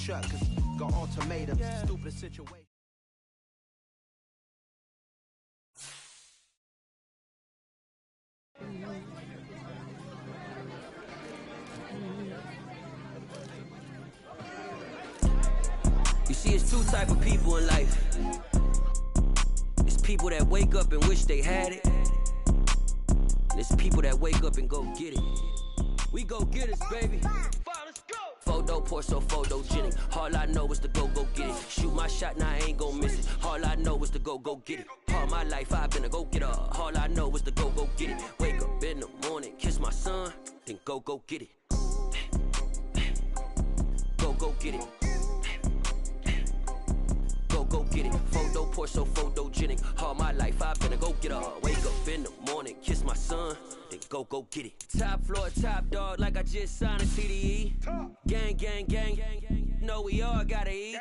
shut, cause got ultimatums, stupid situation. You see, it's two type of people in life. It's people that wake up and wish they had it, and it's people that wake up and go get it. We go get it, baby. Photo pour so photogenic. All I know is to go get it. Shoot my shot, now I ain't gon' miss it. All I know is to go get it. All my life I've been a go getter. All I know is to go get it. Wake up in the morning, kiss my son, then go get it. Go get it. Go get it. Photo pour so photogenic. All my life I've been a go getter. Wake up in the morning, kiss my son, then go get it. Top floor, top dog, like I just signed a CDE. Gang, gang, gang, gang. Know we all gotta eat.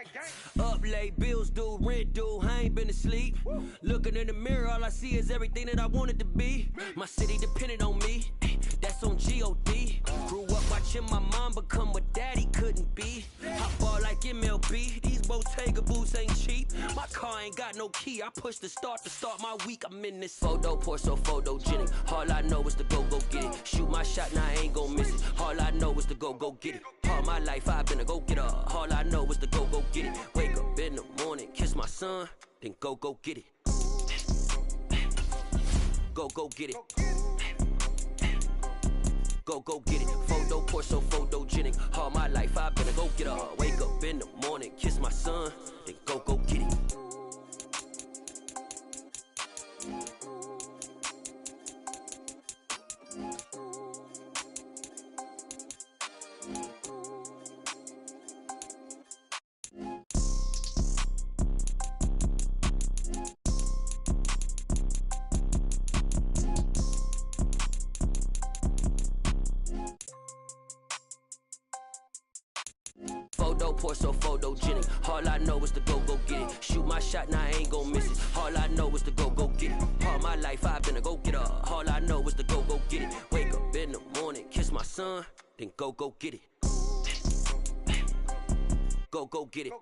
Up late, bills due, rent due. I ain't been asleep. Looking in the mirror, all I see is everything that I wanted to be. My city depended on me. That's on G.O.D. Grew up watching my mom become what daddy couldn't be. I ball like MLB. These Bottega boots ain't cheap. My car ain't got no key. I push the start to start my week. I'm in this photo pour so photogenic. All I know is to go get it. Shoot my shot, now I ain't gon' miss it. All I know is to go get it. All my life I've been a go getter. All I know is to go get it. Wake up in the morning, kiss my son, then go get it. Go get it. Go get it. Photo pour so photogenic. All my life I've been a go getter. Wake up in the morning, kiss my son, then go get it. Photo pour so photogenic. All I know is to go get it. Shoot my shot, now I ain't gon' miss it. All I know is to go get it. All my life I've been a go getter. All I know is to go get it. Wake up in the morning, kiss my son, then go get it. Go get it.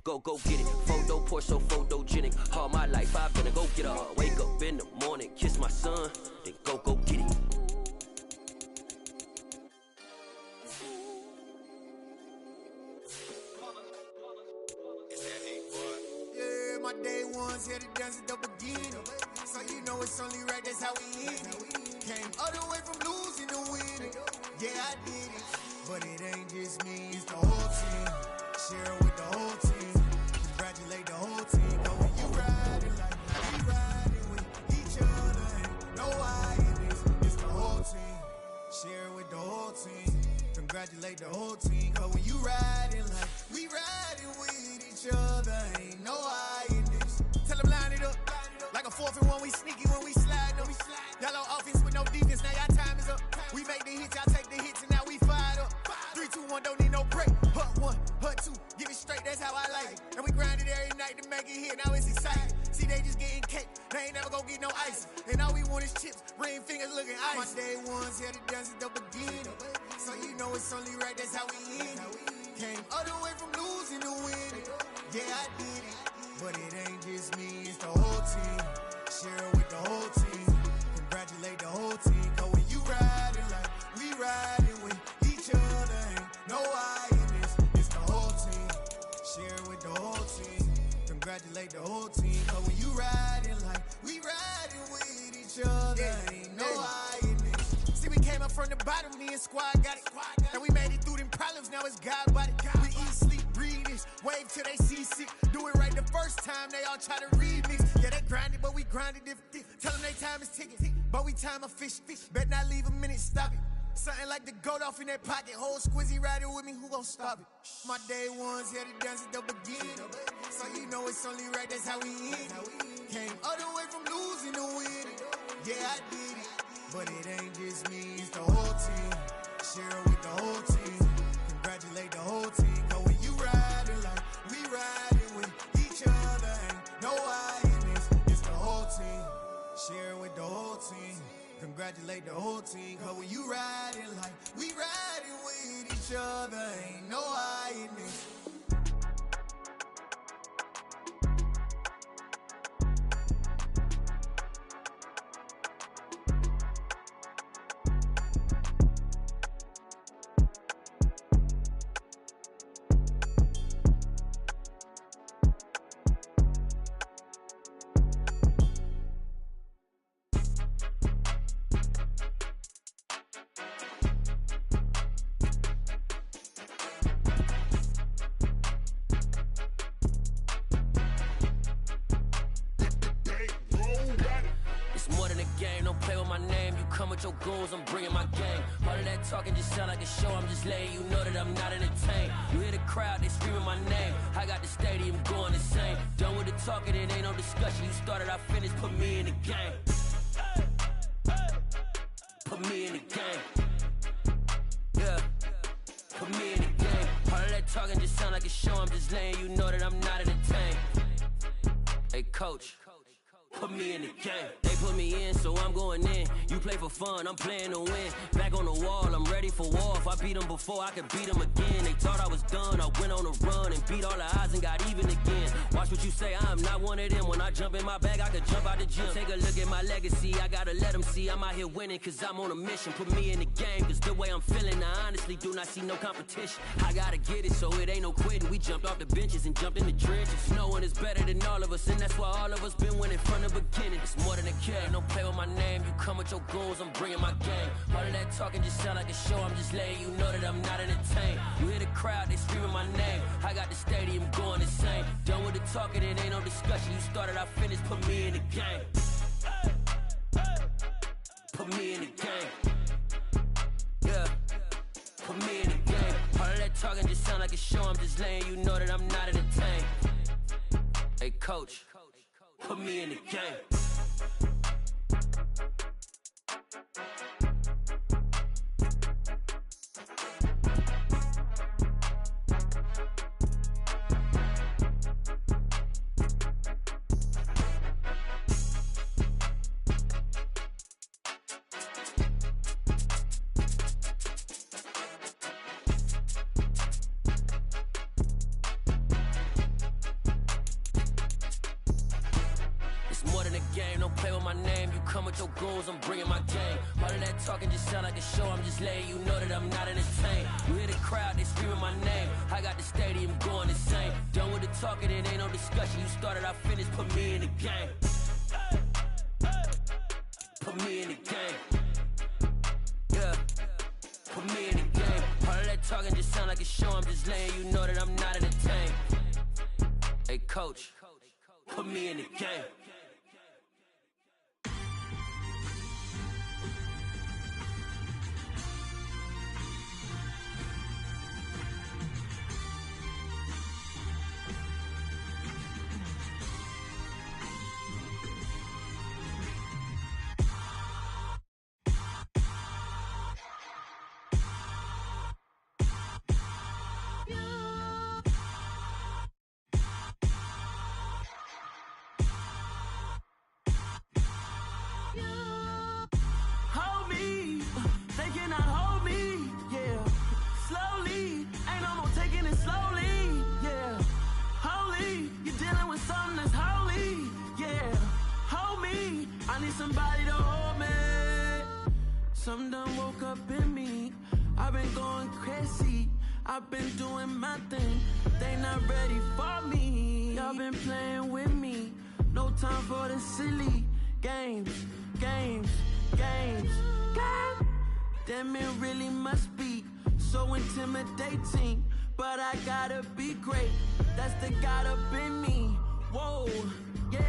Go get it. Photo pour so photogenic. All my life I've been a go getter. Wake up in the morning, kiss my son, then go get it. My day ones here to dance at the beginning. So you know it's only right, that's how we end it. Came all the way from losing to winning. Yeah, I did it. But it ain't just me, it's the whole team. Share it with the whole team. Congratulate the whole team. But when you riding like we riding with each other, ain't no I in this. It's the whole team. Share it with the whole team. Congratulate the whole team. But when you riding like we riding with each other, ain't no I in this. Tell them line it up. Like a 4th and 1, we sneaky when we slide them. Y'all on offense with no defense, now y'all time is up. We make the hits, y'all take the hits, and now we fired up. 3, 2, 1, don't need no break. Hut 1, hut 2, give it straight, that's how I like it. And we grind it every night to make it hit, now it's exciting. See, they just getting cake, they ain't never gonna get no ice. And all we want is chips, ring fingers looking ice. My day ones here to dance at the beginning. So you know it's only right, that's how we end it. Came all the way from losing to winning. Yeah, I did it. But it ain't just me, it's the whole team. Share it with the whole team. Congratulate the whole team. Cause when you riding like we riding with each other, ain't no I in this. It's the whole team. Share it with the whole team. Congratulate the whole team. Cause when you riding like we riding with each other, ain't no I in this. See, we came up from the bottom, me and squad got it. And we made it through them problems, now it's God body. We eat, sleep, breathe this, wave till they see sick. Do it right the first time, they all try to remix. Yeah, they grinded, but we grinded different. Tell them they time is ticking, but we time a fish. Bet not leave a minute, stop it. Something like the goat off in that pocket. Whole squizzy riding with me, who gon' stop it? My day ones here to dance at the beginning. So you know it's only right, that's how we end it. Came all the way from losing to winning. Yeah, I did it. But it ain't just me, it's the whole team. Share it with the whole team. Congratulate the whole team. Cause when you riding like we riding with each other, ain't no I in this. It's the whole team. Share it with the whole team. Congratulate the whole team. Cause when you riding like we riding with each other. other, ain't no hiding it. Your goons, I'm bringing my gang. All of that talking just sound like a show. I'm just letting you know that I'm not entertained. You hear the crowd, they screaming my name. I got the stadium going insane. Done with the talking, it ain't no discussion. You started, I finished, put me in the game. Put me in the game. Yeah, put me in the game. All of that talking just sound like a show. I'm just letting you know that I'm not entertained. Hey coach, put me in the game. They put me in, so I'm going in. You play for fun, I'm playing to win. Back on the wall, I'm ready for war. If I beat them before, I could beat them again. They thought I was done, I went on a run and beat all the odds and got even again. Watch what you say, I'm not one of them. When I jump in my bag, I could jump out the gym. Take a look at my legacy, I gotta let them see I'm out here winning, cause I'm on a mission. Put me in the game, cause the way I'm feeling, I honestly do not see no competition. I gotta get it, so it ain't no quitting. We jumped off the benches and jumped in the trenches. No one is better than all of us, and that's why all of us been winning from the beginning. It's more than a game, don't play with my name. You come with your goons, I'm bringing my gang. All of that talking just sound like a show. I'm just letting you know that I'm not entertained. You hear the crowd, they screaming my name. I got the stadium going insane. Done with the talking, it ain't no discussion. You started, I finished, put me in the game. Put me in the game. Yeah, put me in the game. All of that talking just sound like a show. I'm just letting you know that I'm not entertained. Hey coach, put me in the game. I'm bringing my game. All of that talking just sound like a show. I'm just letting you know that I'm not entertained. You hear the crowd, they screaming my name. I got the stadium going insane. Done with the talking, it ain't no discussion. You started, I finished, put me in the game. Put me in the game. Yeah, put me in the game. All of that talking just sound like a show. I'm just letting you know that I'm not entertained. Hey coach, put me in the game. Somebody to hold me. Something done woke up in me. I've been going crazy. I've been doing my thing. They not ready for me. Y'all been playing with me. No time for the silly games. Games. God damn, it really must be so intimidating. But I gotta be great. That's the God up in me. Whoa, yeah.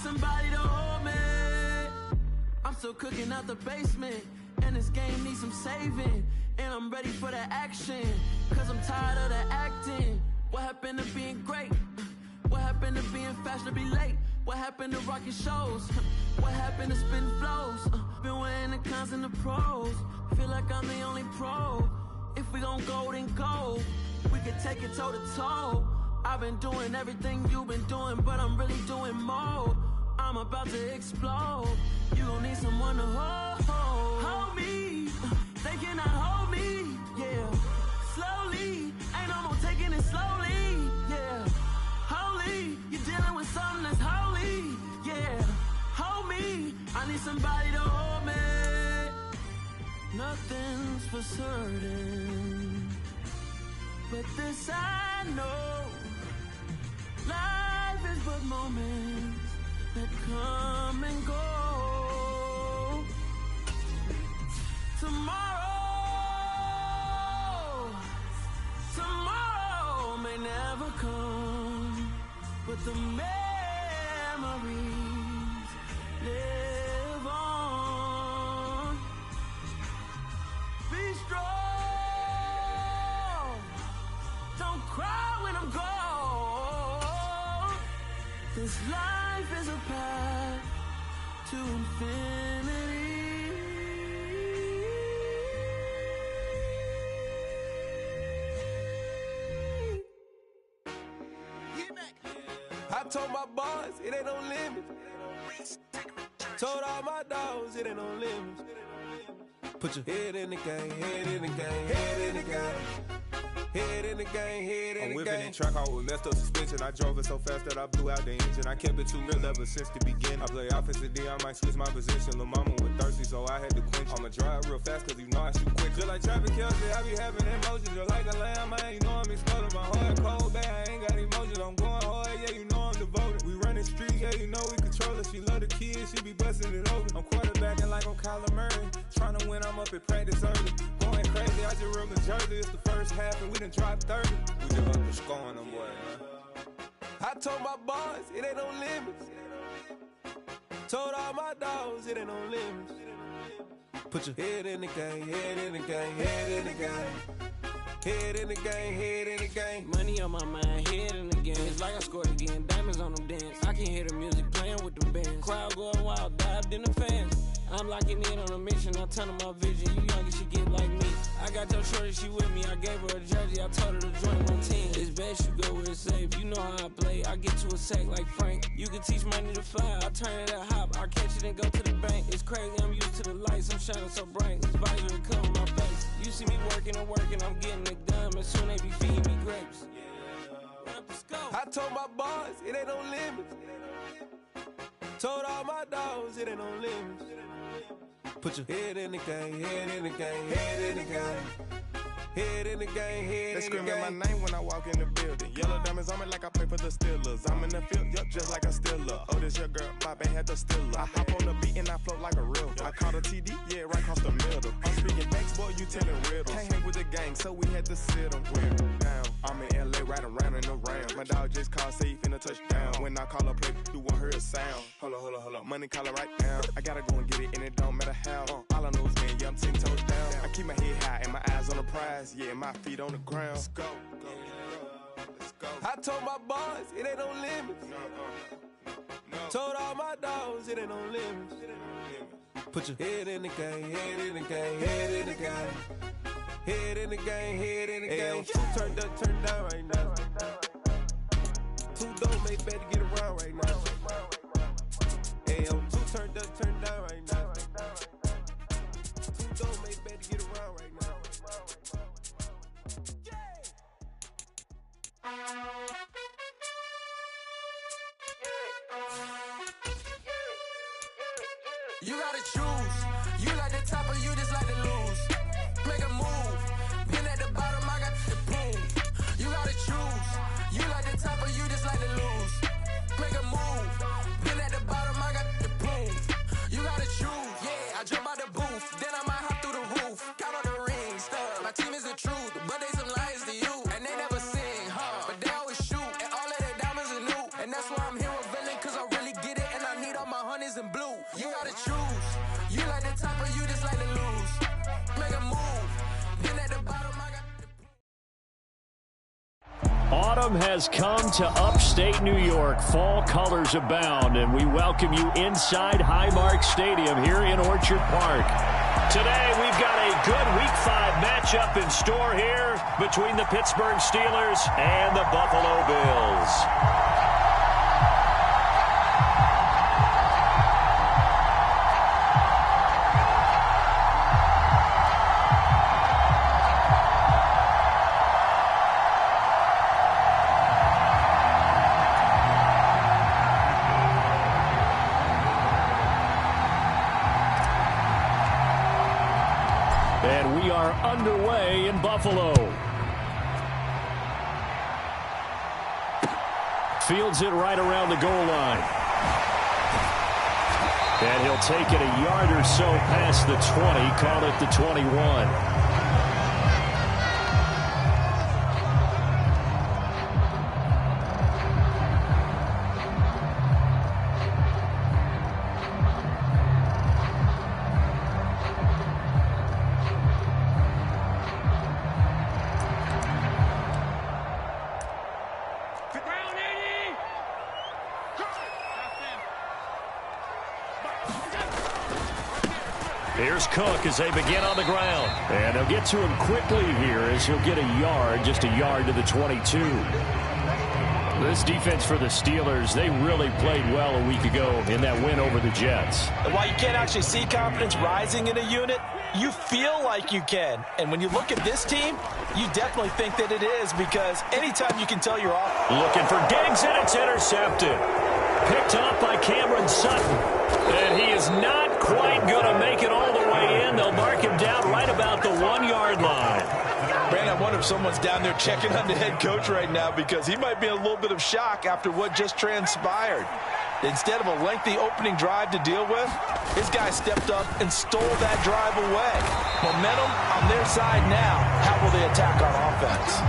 Somebody to hold me. I'm still cooking out the basement, and this game needs some saving. And I'm ready for the action, cause I'm tired of the acting. What happened to being great? What happened to being fashionably late? What happened to rocking shows? What happened to spitting flows? Been weighing the cons and the pros. Feel like I'm the only pro. If we gon' go, then go. We can take it toe to toe. I've been doing everything you've been doing, but I'm really doing more. I'm about to explode. You gon' need someone to hold me. They cannot hold me, yeah. Slowly, ain't no more taking it slowly, yeah. Holy, you're dealing with something that's holy, yeah. Hold me, I need somebody to hold me. Nothing's for certain, but this I know. Life is but moments that come and go. Tomorrow may never come, but the memories live on. Be strong, don't cry when I'm gone. This life is a path to infinity. I told my boys it ain't no limit. Told all my dogs it ain't no limit. Put your head in the game, head in the game, head in the game. Head in the game, head in the game. I'm whipping in track out with messed up suspension. I drove it so fast that I blew out the engine. I kept it too real ever since the beginning. I play offensive D, I might switch my position. Lil' mama was thirsty, so I had to quench. I'ma drive real fast, cause you know I shoot quick. Just like traffic Kelsey, I be having emotions. Just like a lamb, man, you know I'm exploding. My heart cold, bad, I ain't got emotions. I'm going hard, yeah, you know I'm devoted. We running streets, yeah, you know we control it. She love the kids, she be busting it over. I'm quarterbacking like I'm Kyler Murray. Trying to win, I'm up at practice early. Going crazy, I just real the jersey. It's the first half and we done dropped 30. We just up to scoring them boys, man. I told my boys it ain't no limits. Told all my dogs it ain't no limits. Put your head in the game, head in the game, head in the game. Head in the game, head in the game. Money on my mind, head in the game. It's like I scored again, diamonds on them dance. I can hear the music playing with them bands. Crowd going wild, dived in the fans. I'm locking in on a mission, I turn on my vision. You young, she get like me. I got your shorty, she with me. I gave her a jersey, I told her to join my team. It's best you go where it's safe. You know how I play. I get to a sack like Frank. You can teach money to fly. I turn it at hop. I catch it and go to the bank. It's crazy, I'm used to the lights. I'm shining so bright. This visor will cover my face. You see me working and working, I'm getting it done. And soon they be feeding me grapes. Let's go. I told my boys it ain't no limits. Told all my dogs it ain't no limits. Put your head in the game, head in the game, head in the game. Head in the game, head They in the game. screaming my name when I walk in the building. Yellow diamonds on me like I play for the Steelers. I'm in the field, yup, just like a Steeler. Oh, this your girl, my band had the Steeler. I hop on the beat and I float like a real. I caught a TD, yeah, right across the middle. I'm speaking facts, boy, you telling riddles. Can't hang with the gang, so we had to sit them down. I'm in LA, riding round and around. My dog just called, say he finna touch down. When I call a play, you won't hear a sound. Hold up, money call it right now. I gotta go and get it, and it don't matter how. All I know is, man, yeah, I'm 10 toes down. I keep my head high and my eyes on the prize. Yeah, my feet on the ground. Let's go. Let's go. I told my boys it ain't no limits. No. Told all my dogs it ain't no limits. Put your head in the game, head in the game, head in the game. Head in the game, head in the game. Two turned up, turned down right now. Two don't make better get around right now. Two turned up, turned down right now. Two don't make better get around right now. You gotta choose. You like the top or you just like to lose. Make a move. Pin at the bottom, I got the boom. You gotta choose. You like the top or you just like to lose. Make a move. Pin at the bottom, I got the boom. You gotta choose. Yeah, I jump out the booth. Then I might hop through the roof. Count on the rings. Stuff. My team is the truth, but they some liars to you. And they never sing, huh? But they always shoot. And all of their diamonds are new. And that's why I'm here with villain, cause I really get it. And I need all my honeys in blue. You gotta choose. You Autumn has come to upstate New York. Fall colors abound, and we welcome you inside Highmark Stadium here in Orchard Park. Today, we've got a good Week 5 matchup in store here between the Pittsburgh Steelers and the Buffalo Bills. And we are underway in Buffalo. Fields it right around the goal line. And he'll take it a yard or so past the 20, call it the 21. Here's Cook as they begin on the ground. And they'll get to him quickly here as he'll get a yard, just a yard to the 22. This defense for the Steelers, they really played well a week ago in that win over the Jets. And while you can't actually see confidence rising in a unit, you feel like you can. And when you look at this team, you definitely think that it is, because anytime you can tell you're off. Looking for Diggs, and it's intercepted. Picked up by Cameron Sutton. And he is not quite going to make it all the way in. They'll mark him down right about the 1-yard line. Brandon, I wonder if someone's down there checking on the head coach right now, because he might be in a little bit of shock after what just transpired. Instead of a lengthy opening drive to deal with, his guy stepped up and stole that drive away. Momentum on their side now. How will they attack on offense?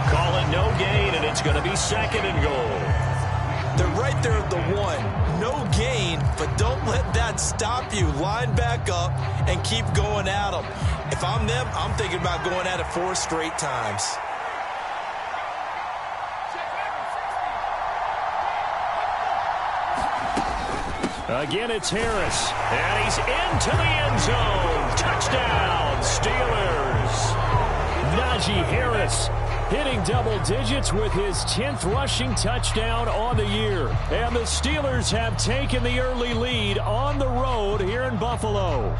Call it no gain, and it's going to be 2nd and goal. They're right there at the 1. No gain, but don't let that stop you. Line back up and keep going at them. If I'm them, I'm thinking about going at it 4 straight times. Again, it's Harris. And he's into the end zone. Touchdown, Steelers. Najee Harris hitting double digits with his 10th rushing touchdown on the year. And the Steelers have taken the early lead on the road here in Buffalo.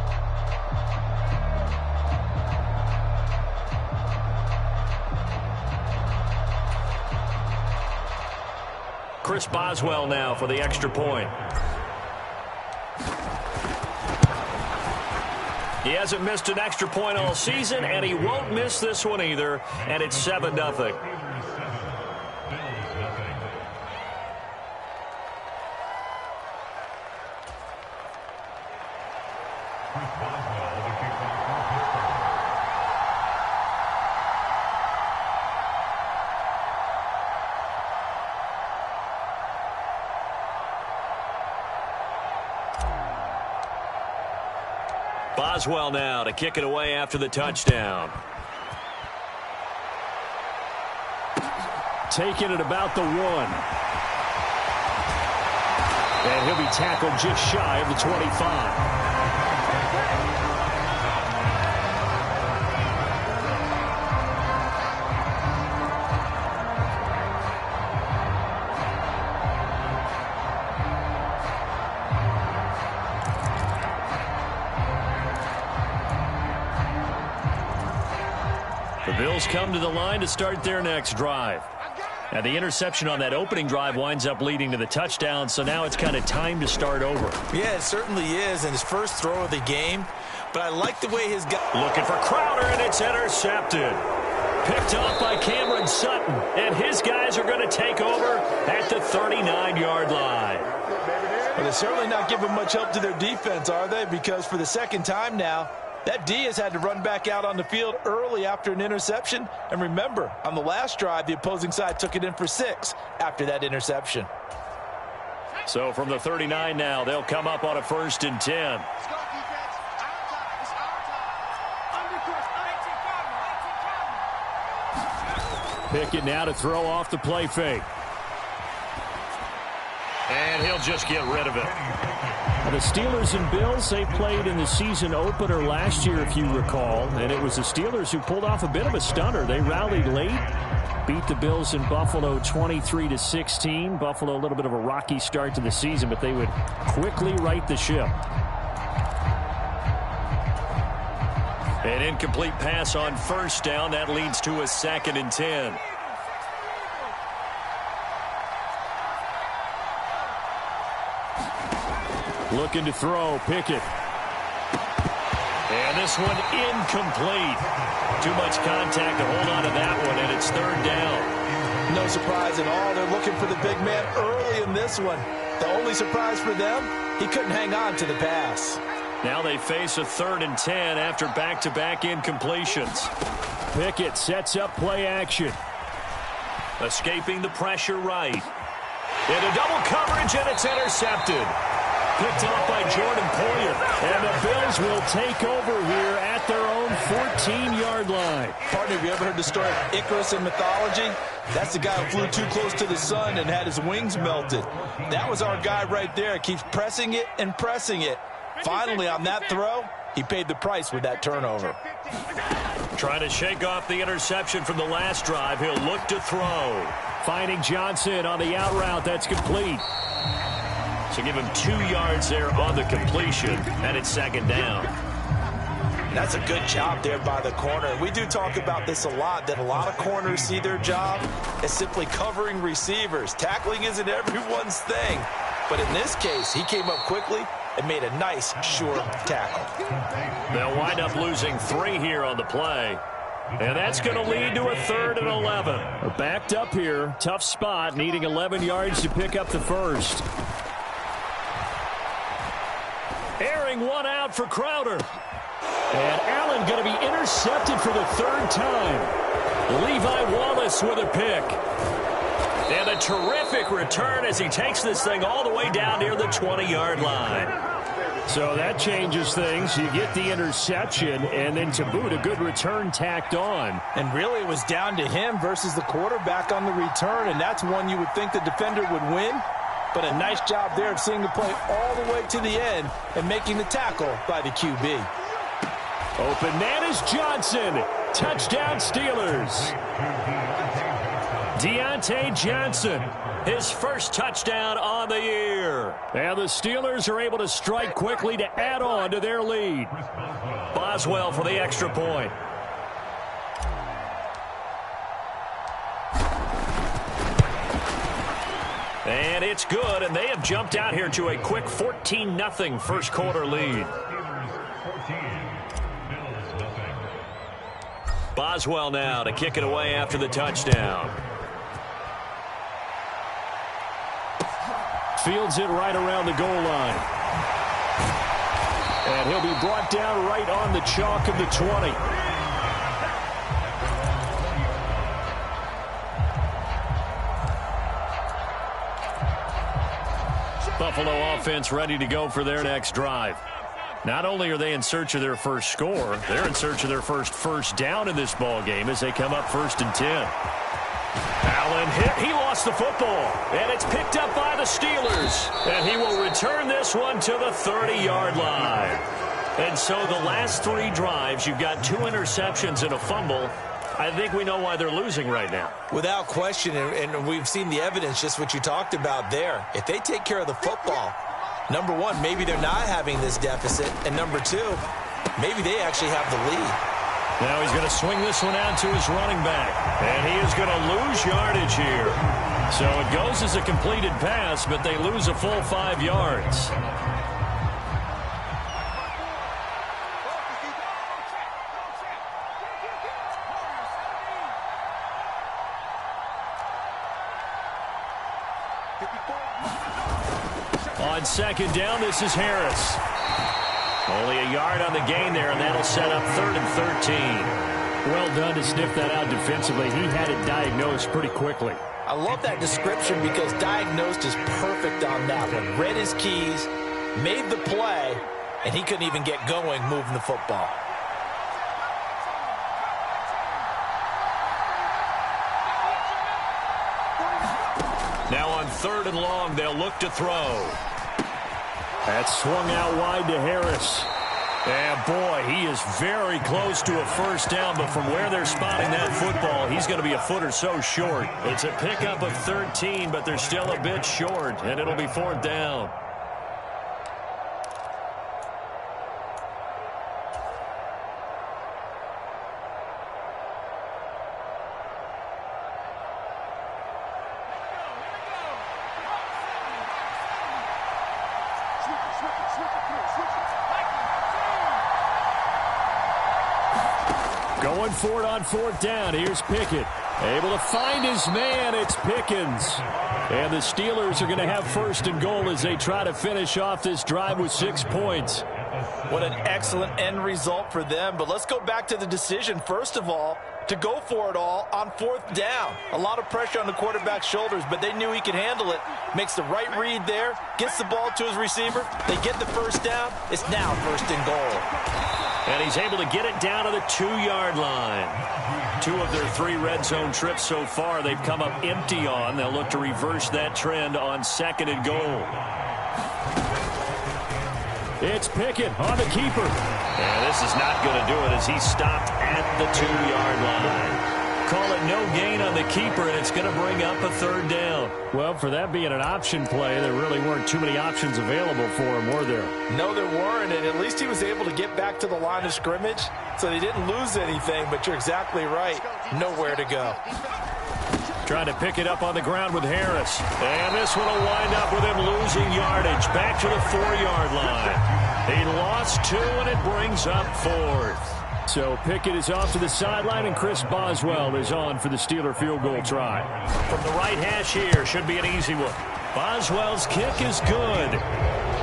Chris Boswell now for the extra point. He hasn't missed an extra point all season, and he won't miss this one either, and it's 7-0. Boswell now to kick it away after the touchdown. Taking it about the 1. And he'll be tackled just shy of the 25. The Bills come to the line to start their next drive. And the interception on that opening drive winds up leading to the touchdown, so now it's kind of time to start over. Yeah, it certainly is, and his first throw of the game. But I like the way his guy... Looking for Crowder, and it's intercepted. Picked off by Cameron Sutton, and his guys are going to take over at the 39-yard line. Well, they're certainly not giving much help to their defense, are they? Because for the second time now, that D has had to run back out on the field early after an interception. And remember, on the last drive, the opposing side took it in for 6 after that interception. So from the 39 now, they'll come up on a 1st and 10. Pickett now to throw off the play fake. And he'll just get rid of it. The Steelers and Bills, they played in the season opener last year, if you recall. And it was the Steelers who pulled off a bit of a stunner. They rallied late, beat the Bills in Buffalo 23-16. Buffalo, a little bit of a rocky start to the season, but they would quickly right the ship. An incomplete pass on first down. That leads to a 2nd and 10. Looking to throw, Pickett. And this one incomplete. Too much contact to hold on to that one, and it's 3rd down. No surprise at all. They're looking for the big man early in this one. The only surprise for them, he couldn't hang on to the pass. Now they face a 3rd and 10 after back-to-back incompletions. Pickett sets up play action. Escaping the pressure right. Into double coverage, and it's intercepted. Picked off by Jordan Poyer. And the Bills will take over here at their own 14-yard line. Partner, have you ever heard the story of Icarus in mythology? That's the guy who flew too close to the sun and had his wings melted. That was our guy right there. Keeps pressing it and pressing it. Finally, on that throw, he paid the price with that turnover. Trying to shake off the interception from the last drive. He'll look to throw. Finding Johnson on the out route. That's complete. So give him 2 yards there on the completion, and it's 2nd down. That's a good job there by the corner. We do talk about this a lot, that a lot of corners see their job as simply covering receivers. Tackling isn't everyone's thing. But in this case, he came up quickly and made a nice, sure tackle. They'll wind up losing 3 here on the play. And that's going to lead to a 3rd and 11. Backed up here, tough spot, needing 11 yards to pick up the first. Airing one out for Crowder. And Allen going to be intercepted for the 3rd time. Levi Wallace with a pick. And a terrific return as he takes this thing all the way down near the 20-yard line. So that changes things. You get the interception, and then to boot, a good return tacked on. And really, it was down to him versus the quarterback on the return, and that's one you would think the defender would win. But a nice job there of seeing the play all the way to the end and making the tackle by the QB. Open man is Johnson. Touchdown, Steelers. Deontay Johnson, his first touchdown on the year. And the Steelers are able to strike quickly to add on to their lead. Boswell for the extra point. And it's good, and they have jumped out here to a quick 14-0 first quarter lead. Boswell now to kick it away after the touchdown. Fields it right around the goal line. And he'll be brought down right on the chalk of the 20. Buffalo offense ready to go for their next drive. Not only are they in search of their first score, they're in search of their first down in this ball game as they come up 1st and 10. Allen hit. He lost the football. And it's picked up by the Steelers. And he will return this one to the 30-yard line. And so the last 3 drives, you've got 2 interceptions and a fumble. I think we know why they're losing right now. Without question, and we've seen the evidence, just what you talked about there. If they take care of the football, number 1, maybe they're not having this deficit. And number 2, maybe they actually have the lead. Now he's going to swing this one out to his running back. And he is going to lose yardage here. So it goes as a completed pass, but they lose a full 5 yards. On 2nd down, this is Harris. Only a yard on the gain there, and that'll set up 3rd and 13. Well done to sniff that out defensively. He had it diagnosed pretty quickly. I love that description because diagnosed is perfect on that one. Read his keys, made the play, and he couldn't even get going moving the football. Now on 3rd and long, they'll look to throw. That's swung out wide to Harris. And boy, he is very close to a first down, but from where they're spotting that football, he's going to be a foot or so short. It's a pickup of 13, but they're still a bit short, and it'll be 4th down. Going for it on 4th down. Here's Pickett. Able to find his man. It's Pickens. And the Steelers are going to have 1st and goal as they try to finish off this drive with 6 points. What an excellent end result for them. But let's go back to the decision, first of all, to go for it all on 4th down. A lot of pressure on the quarterback's shoulders, but they knew he could handle it. Makes the right read there, gets the ball to his receiver. They get the first down. It's now 1st and goal. And he's able to get it down to the 2-yard line. 2 of their 3 red zone trips so far they've come up empty on. They'll look to reverse that trend on 2nd and goal. It's Pickett on the keeper. And this is not going to do it as he stopped at the 2-yard line. Call it no gain on the keeper, and it's going to bring up a 3rd down. Well, for that being an option play, there really weren't too many options available for him, were there? No, there weren't, and at least he was able to get back to the line of scrimmage, so they didn't lose anything, but you're exactly right. Nowhere to go. Trying to pick it up on the ground with Harris. And this one will wind up with him losing yardage. Back to the 4-yard line. He lost 2, and it brings up 4th. So Pickett is off to the sideline, and Chris Boswell is on for the Steeler field goal try. From the right hash here, should be an easy one. Boswell's kick is good.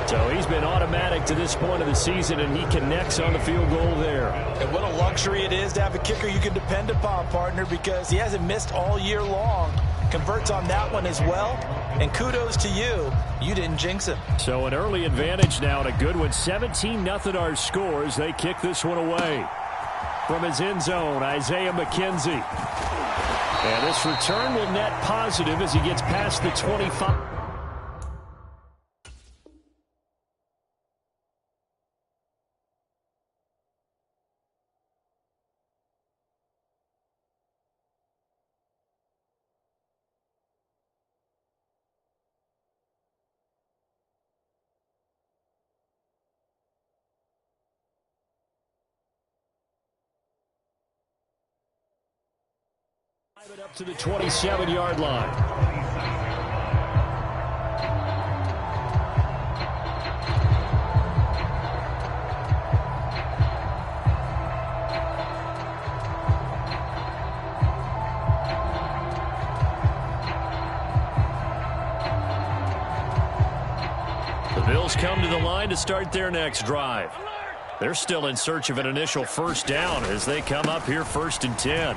So he's been automatic to this point of the season, and he connects on the field goal there. And what a luxury it is to have a kicker you can depend upon, partner, because he hasn't missed all year long. Converts on that one as well. And kudos to you. You didn't jinx him. So an early advantage now, and a good one. 17-0 our scores. They kick this one away. From his end zone, Isaiah McKenzie. And this return will net positive as he gets past the 25. Up to the 27-yard line. The Bills come to the line to start their next drive. They're still in search of an initial first down as they come up here 1st and 10.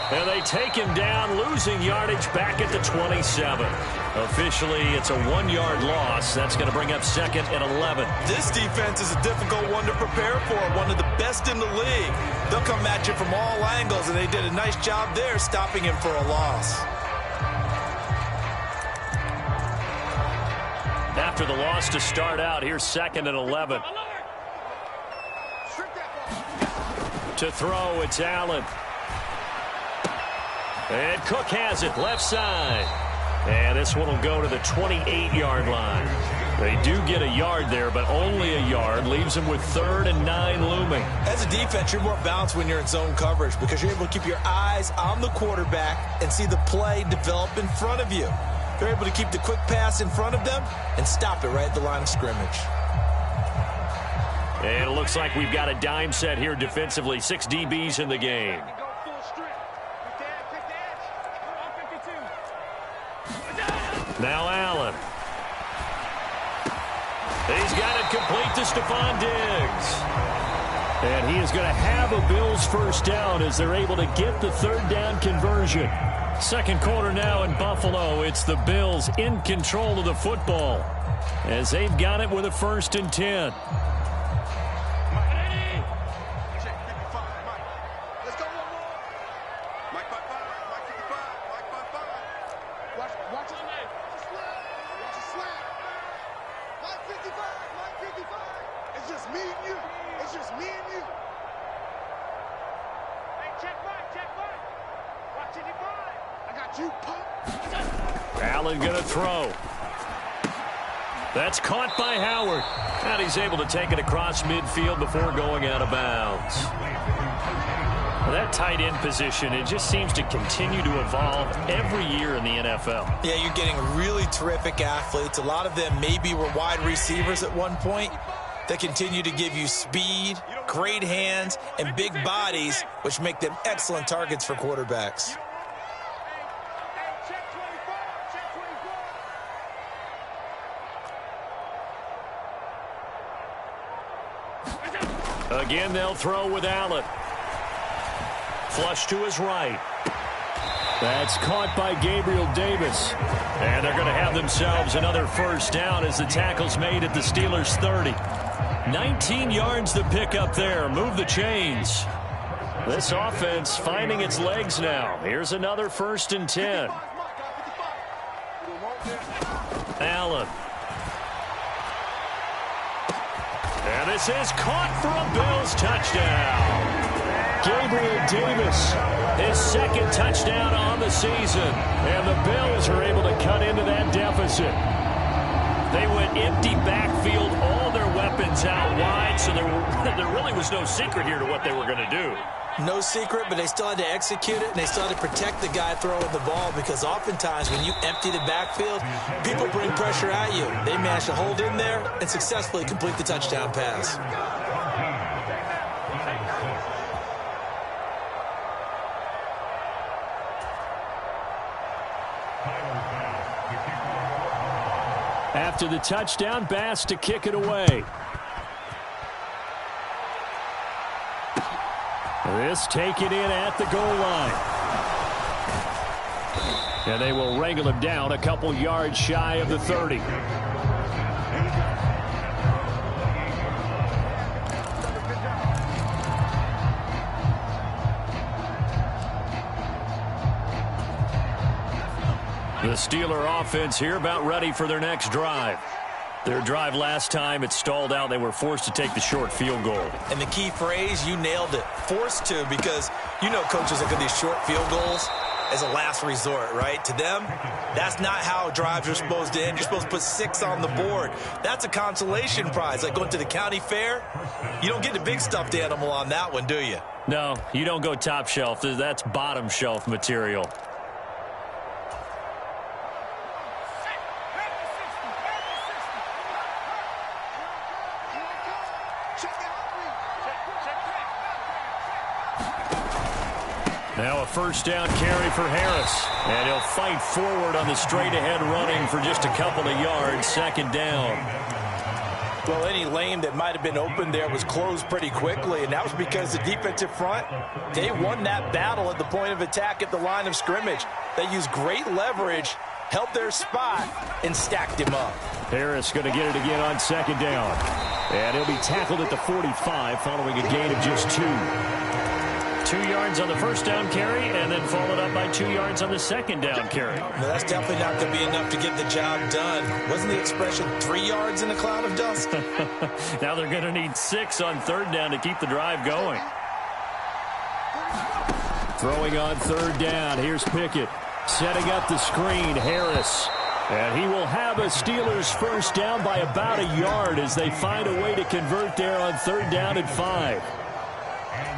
And they take him down, losing yardage back at the 27. Officially, it's a 1-yard loss. That's going to bring up 2nd and 11. This defense is a difficult one to prepare for, one of the best in the league. They'll come at you from all angles, and they did a nice job there stopping him for a loss. After the loss to start out, here's 2nd and 11. To throw, it's Allen. And Cook has it, left side. And this one will go to the 28-yard line. They do get a yard there, but only a yard. Leaves them with 3rd and 9 looming. As a defense, you're more balanced when you're in zone coverage because you're able to keep your eyes on the quarterback and see the play develop in front of you. They're able to keep the quick pass in front of them and stop it right at the line of scrimmage. And it looks like we've got a dime set here defensively. 6 DBs in the game. Now Allen. He's got it complete to Stephon Diggs. And he is going to have a Bills first down as they're able to get the 3rd down conversion. Second quarter now in Buffalo. It's the Bills in control of the football as they've got it with a 1st and 10. Watch Allen going to throw. That's caught by Howard. And he's able to take it across midfield before going out of bounds. Well, that tight end position, it just seems to continue to evolve every year in the NFL. Yeah, you're getting really terrific athletes. A lot of them maybe were wide receivers at one point. They continue to give you speed, great hands, and big bodies, which make them excellent targets for quarterbacks. Again, they'll throw with Allen. Flush to his right. That's caught by Gabriel Davis. And they're going to have themselves another first down as the tackle's made at the Steelers' 30. 19 yards to pick up there. Move the chains. This offense finding its legs now. Here's another 1st and 10. Allen. And this is caught for a Bills touchdown. Gabriel Davis, his 2nd touchdown on the season. And the Bills are able to cut into that deficit. They went empty backfield, all their weapons out wide, so there really was no secret here to what they were going to do. No secret, but they still had to execute it, and they still had to protect the guy throwing the ball, because oftentimes when you empty the backfield, people bring pressure at you. They managed to hold in there and successfully complete the touchdown pass. After the touchdown, Bass to kick it away. This taken in at the goal line. And they will wrangle him down a couple yards shy of the 30. The Steeler offense here about ready for their next drive. Their drive last time, it stalled out. They were forced to take the short field goal. And the key phrase, you nailed it, forced to, because you know coaches look at these short field goals as a last resort, right? To them, that's not how drives are supposed to end. You're supposed to put 6 on the board. That's a consolation prize. Like going to the county fair, you don't get the big stuffed animal on that one, do you? No, you don't go top shelf. That's bottom shelf material. Now a first down carry for Harris. And he'll fight forward on the straight-ahead running for just a couple of yards. 2nd down. Well, any lane that might have been open there was closed pretty quickly, and that was because the defensive front, they won that battle at the point of attack at the line of scrimmage. They used great leverage, held their spot, and stacked him up. Harris going to get it again on 2nd down. And he'll be tackled at the 45 following a gain of just 2. 2 yards on the first down carry, and then followed up by 2 yards on the 2nd down carry. No, that's definitely not going to be enough to get the job done. Wasn't the expression 3 yards in a cloud of dust? Now they're going to need 6 on 3rd down to keep the drive going. Throwing on 3rd down. Here's Pickett. Setting up the screen. Harris. And he will have a Steelers first down by about a yard as they find a way to convert there on 3rd down and 5.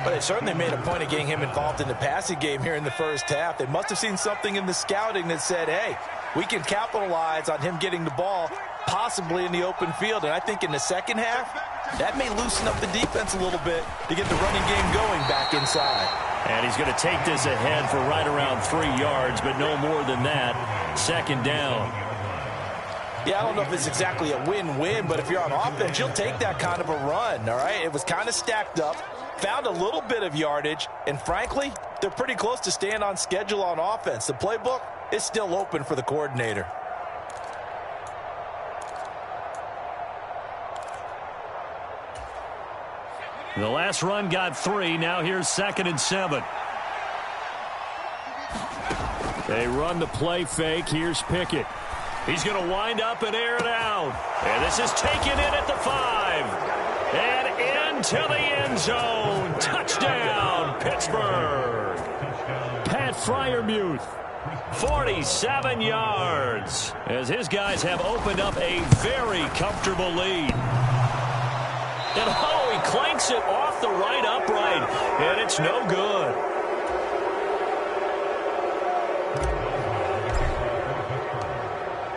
But they certainly made a point of getting him involved in the passing game here in the first half. They must have seen something in the scouting that said, hey, we can capitalize on him getting the ball possibly in the open field. And I think in the second half, that may loosen up the defense a little bit to get the running game going back inside. And he's going to take this ahead for right around 3 yards, but no more than that. 2nd down. Yeah, I don't know if it's exactly a win-win, but if you're on offense, you'll take that kind of a run, all right? It was kind of stacked up, found a little bit of yardage, and frankly, they're pretty close to staying on schedule on offense. The playbook is still open for the coordinator. The last run got 3. Now here's 2nd and 7. They run the play fake. Here's Pickett. He's going to wind up and air it out. And this is taken in at the 5. And into the end zone. Touchdown, Pittsburgh. Pat Freiermuth 47 yards as his guys have opened up a very comfortable lead. And he clanks it off the right upright, and it's no good.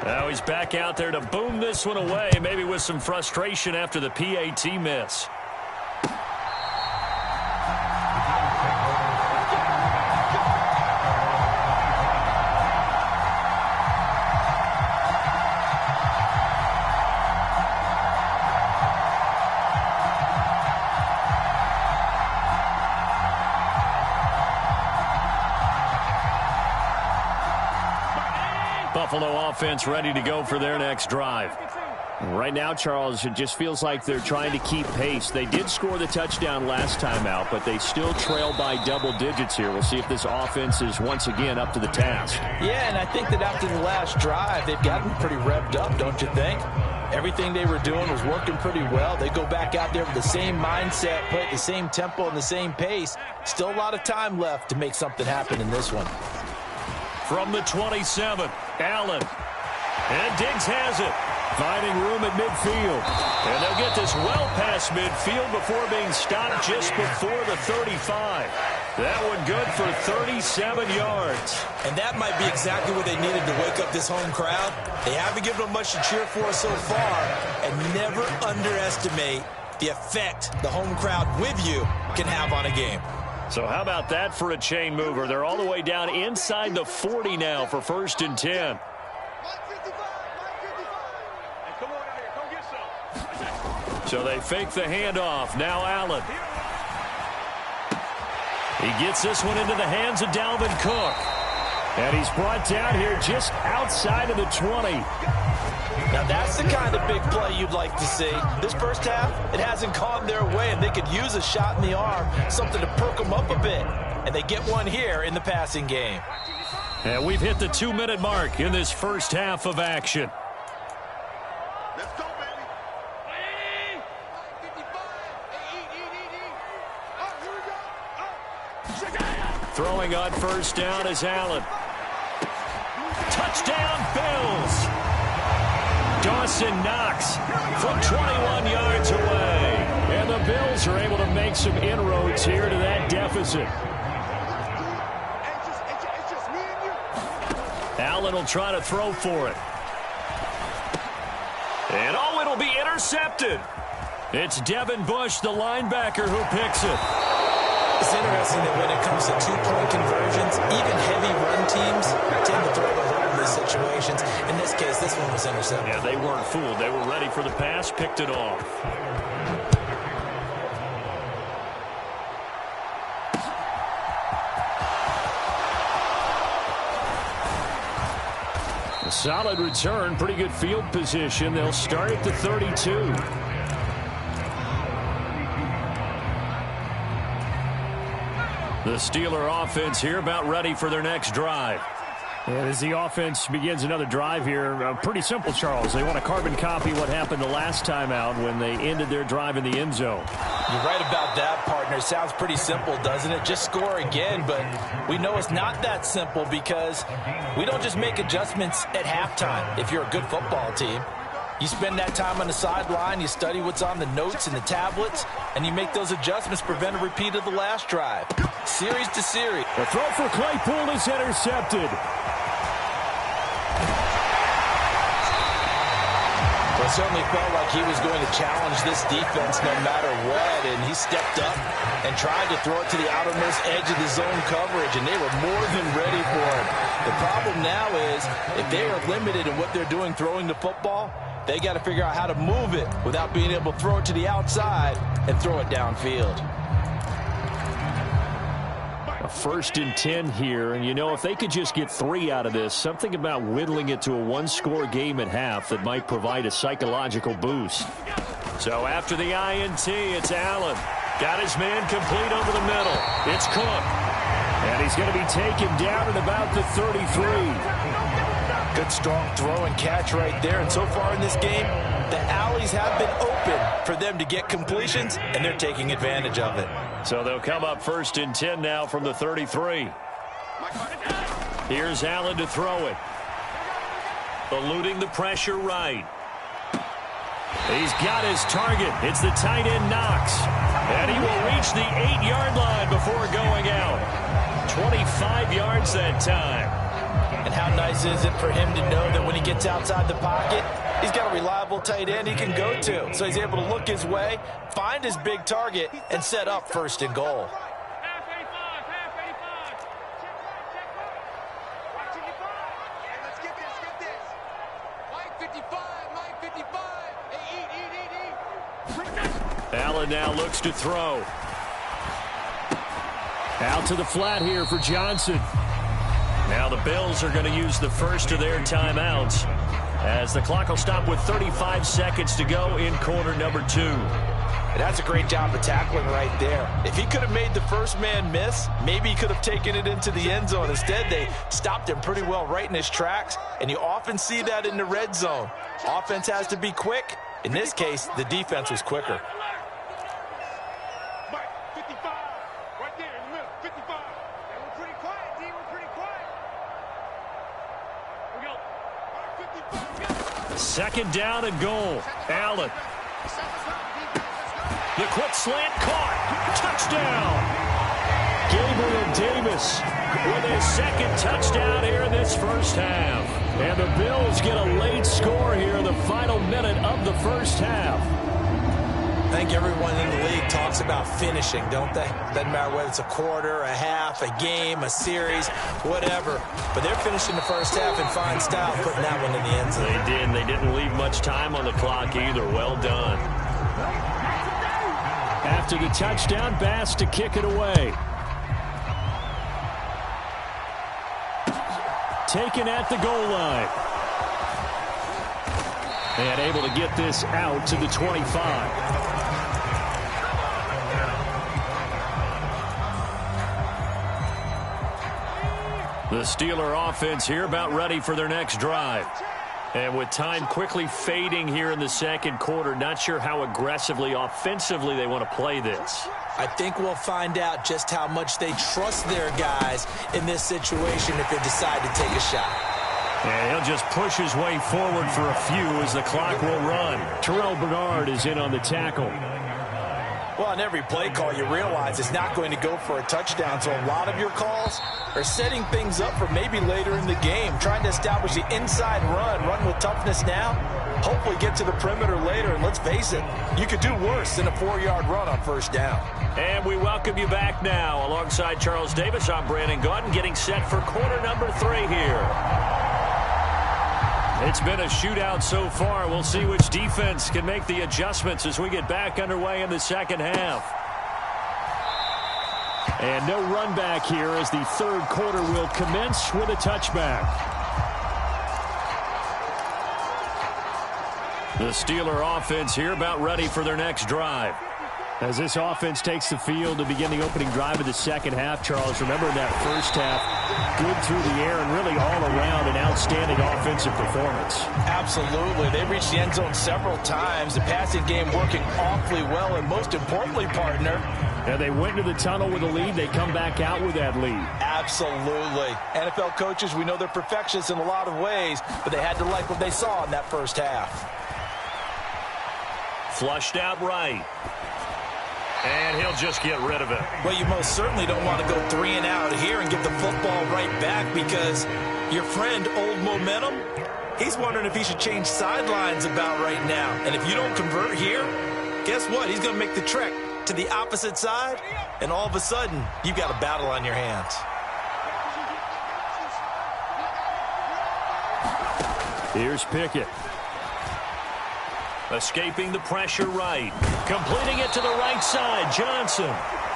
Now he's back out there to boom this one away, maybe with some frustration after the PAT miss. Buffalo offense ready to go for their next drive. Right now, Charles, it just feels like they're trying to keep pace. They did score the touchdown last time out, but they still trail by double digits here. We'll see if this offense is once again up to the task. Yeah, and I think that after the last drive, they've gotten pretty revved up, don't you think? Everything they were doing was working pretty well. They go back out there with the same mindset, play at the same tempo and the same pace. Still a lot of time left to make something happen in this one. From the 27, Allen. And Diggs has it. Finding room at midfield. And they'll get this well past midfield before being stopped just before the 35. That one good for 37 yards. And that might be exactly what they needed to wake up this home crowd. They haven't given them much to cheer for so far. And never underestimate the effect the home crowd with you can have on a game. So how about that for a chain mover? They're all the way down inside the 40 now for 1st and 10. So they fake the handoff. Now Allen. He gets this one into the hands of Dalvin Cook. And he's brought down here just outside of the 20. Now that's the kind of big play you'd like to see. This first half, it hasn't gone their way, and they could use a shot in the arm, something to perk them up a bit. And they get one here in the passing game. And we've hit the 2-minute mark in this first half of action. Let's go, baby. Throwing on 1st down is Allen. Touchdown, Bills. Dawson Knox from 21 yards away. And the Bills are able to make some inroads here to that deficit. Allen will try to throw for it. And it'll be intercepted. It's Devin Bush, the linebacker, who picks it. It's interesting that when it comes to two-point conversions, even heavy run teams tend to throw the ball in these situations. In this case, this one was intercepted. Yeah, they weren't fooled. They were ready for the pass, picked it off. A solid return, pretty good field position. They'll start at the 32. The Steeler offense here about ready for their next drive. And as the offense begins another drive here, pretty simple, Charles. They want to carbon copy what happened the last time out when they ended their drive in the end zone. You're right about that, partner. Sounds pretty simple, doesn't it? Just score again, but we know it's not that simple because we don't just make adjustments at halftime if you're a good football team. You spend that time on the sideline, you study what's on the notes and the tablets, and you make those adjustments, prevent a repeat of the last drive. Series to series. The throw for Claypool is intercepted. Well, it certainly felt like he was going to challenge this defense no matter what, and he stepped up and tried to throw it to the outermost edge of the zone coverage, and they were more than ready for it. The problem now is if they are limited in what they're doing throwing the football, they got to figure out how to move it without being able to throw it to the outside and throw it downfield. A 1st and 10 here, and you know, if they could just get 3 out of this, something about whittling it to a one-score game at half that might provide a psychological boost. So after the INT, it's Allen. Got his man complete over the middle. It's Cook. And he's going to be taken down at about the 33. Good, strong throw and catch right there. And so far in this game, the alleys have been open for them to get completions, and they're taking advantage of it. So they'll come up 1st and 10 now from the 33. Here's Allen to throw it. Eluding the pressure right. He's got his target. It's the tight end Knox. And he will reach the 8-yard line before going out. 25 yards that time. And how nice is it for him to know that when he gets outside the pocket, he's got a reliable tight end he can go to. So he's able to look his way, find his big target, and set up first and goal. Allen now looks to throw. Out to the flat here for Johnson. Now the Bills are going to use the first of their timeouts as the clock will stop with 35 seconds to go in quarter number 2. And that's a great job of tackling right there. If he could have made the first man miss, maybe he could have taken it into the end zone. Instead, they stopped him pretty well right in his tracks, and you often see that in the red zone. Offense has to be quick. In this case, the defense was quicker. Second down and goal. Allen. The quick slant caught. Touchdown. Gabriel Davis with his second touchdown here in this first half. And the Bills get a late score here in the final minute of the first half. I think everyone in the league talks about finishing, don't they? Doesn't matter whether it's a quarter, a half, a game, a series, whatever. But they're finishing the first half in fine style, putting that one in the end zone. They did. They didn't leave much time on the clock either. Well done. After the touchdown, Bass to kick it away. Taken at the goal line. And able to get this out to the 25. The Steeler offense here about ready for their next drive. And with time quickly fading here in the second quarter, not sure how aggressively, offensively they want to play this. I think we'll find out just how much they trust their guys in this situation if they decide to take a shot. And he'll just push his way forward for a few as the clock will run. Terrell Bernard is in on the tackle. Well, on every play call, you realize it's not going to go for a touchdown. So a lot of your calls are setting things up for maybe later in the game, trying to establish the inside run with toughness now, hopefully get to the perimeter later. And let's face it, you could do worse than a 4-yard run on first down. And we welcome you back now. Alongside Charles Davis, I'm Brandon Gaudin, getting set for quarter number 3 here. It's been a shootout so far. We'll see which defense can make the adjustments as we get back underway in the second half. And no run back here as the third quarter will commence with a touchback. The Steeler offense here about ready for their next drive. As this offense takes the field to begin the opening drive of the second half, Charles, remember in that first half, good through the air and really all around an outstanding offensive performance. Absolutely. They reached the end zone several times. The passing game working awfully well, and most importantly, partner. And they went to the tunnel with a lead. They come back out with that lead. Absolutely. NFL coaches, we know they're perfectionists in a lot of ways, but they had to like what they saw in that first half. Flushed out right. And he'll just get rid of it. Well, you most certainly don't want to go 3 and out here and get the football right back because your friend, Old Momentum, he's wondering if he should change sidelines about right now. And if you don't convert here, guess what? He's going to make the trek to the opposite side, and all of a sudden, you've got a battle on your hands. Here's Pickett. Escaping the pressure right. Completing it to the right side, Johnson.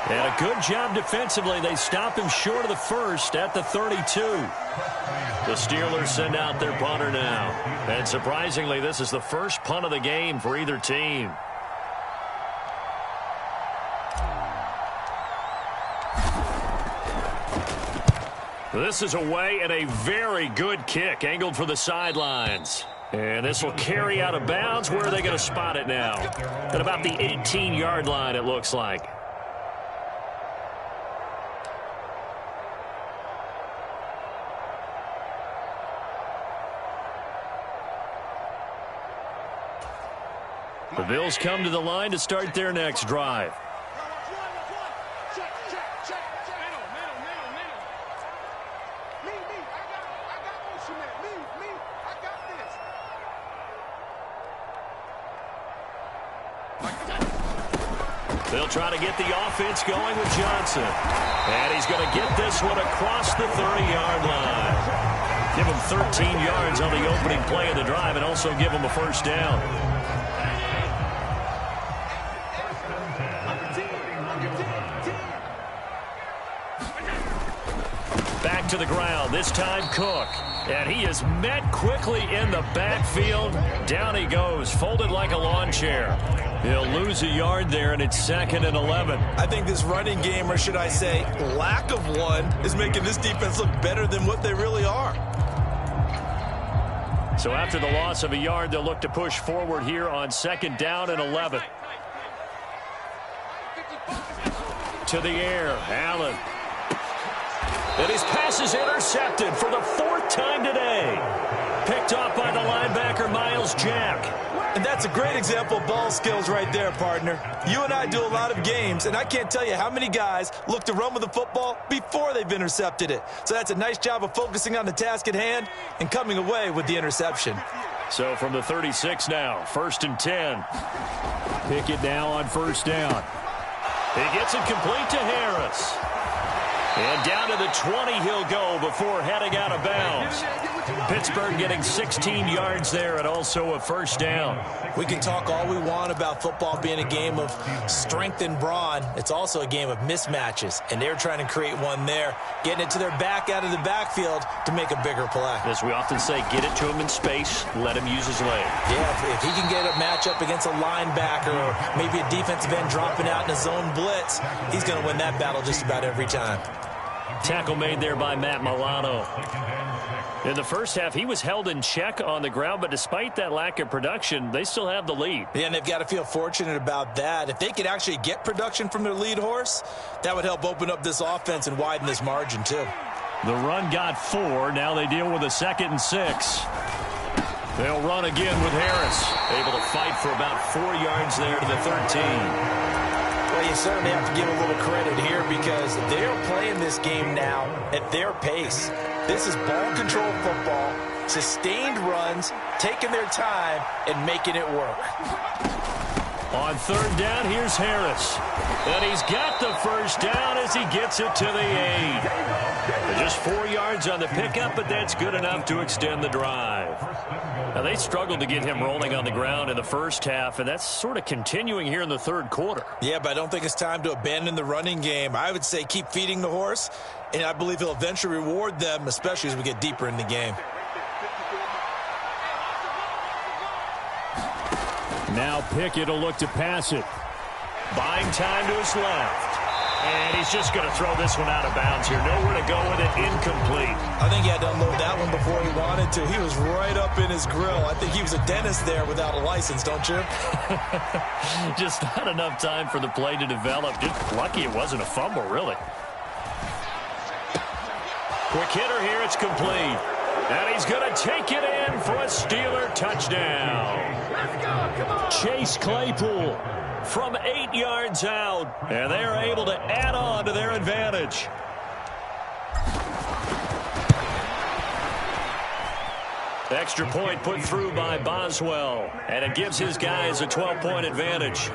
And a good job defensively. They stop him short of the first at the 32. The Steelers send out their punter now. And surprisingly, this is the first punt of the game for either team. This is away and a very good kick angled for the sidelines. And this will carry out of bounds. Where are they going to spot it now? At about the 18-yard line, it looks like. The Bills come to the line to start their next drive. They'll try to get the offense going with Johnson. And he's going to get this one across the 30-yard line. Give him 13 yards on the opening play of the drive and also give him a first down. Back to the ground, this time Cook. And he is met quickly in the backfield. Down he goes, folded like a lawn chair. He'll lose a yard there, and it's 2nd and 11. I think this running game, or should I say lack of one, is making this defense look better than what they really are. So after the loss of a yard, they'll look to push forward here on 2nd down and 11. To the air, Allen. And his pass is intercepted for the 4th time today. Picked off by the linebacker, Miles Jack. And that's a great example of ball skills right there, partner. You and I do a lot of games, and I can't tell you how many guys look to run with the football before they've intercepted it. So that's a nice job of focusing on the task at hand and coming away with the interception. So from the 36 now, 1st and 10. Pickett now on 1st down. He gets it complete to Harris. And down to the 20 he'll go before heading out of bounds. Pittsburgh getting 16 yards there and also a first down. We can talk all we want about football being a game of strength and brawn. It's also a game of mismatches, and they're trying to create one there, getting it to their back out of the backfield to make a bigger play. As we often say, get it to him in space, let him use his leg. Yeah, if he can get a matchup against a linebacker or maybe a defensive end dropping out in a zone blitz, he's going to win that battle just about every time. Tackle made there by Matt Milano. In the first half, he was held in check on the ground, but despite that lack of production, they still have the lead. Yeah, and they've got to feel fortunate about that. If they could actually get production from their lead horse, that would help open up this offense and widen this margin, too. The run got 4. Now they deal with a 2nd and 6. They'll run again with Harris. Able to fight for about 4 yards there to the 13. Well, you certainly have to give a little credit here because they're playing this game now at their pace. This is ball control football, sustained runs, taking their time, and making it work. On 3rd down, here's Harris. And he's got the first down as he gets it to the 8. Just 4 yards on the pickup, but that's good enough to extend the drive. Now, they struggled to get him rolling on the ground in the first half, and that's sort of continuing here in the 3rd quarter. Yeah, but I don't think it's time to abandon the running game. I would say keep feeding the horse, and I believe he'll eventually reward them, especially as we get deeper in the game. Now Pickett will look to pass it. Buying time to his left. And he's just going to throw this one out of bounds here. Nowhere to go with it. Incomplete. I think he had to unload that one before he wanted to. He was right up in his grill. I think he was a dentist there without a license, don't you? Just not enough time for the play to develop. Just lucky it wasn't a fumble, really. Quick hitter here. It's complete. And he's going to take it in for a Steeler touchdown. Let's go. Come on. Chase Claypool from 8 yards out. And they are able to add on to their advantage. Extra point put through by Boswell. And it gives his guys a 12-point advantage.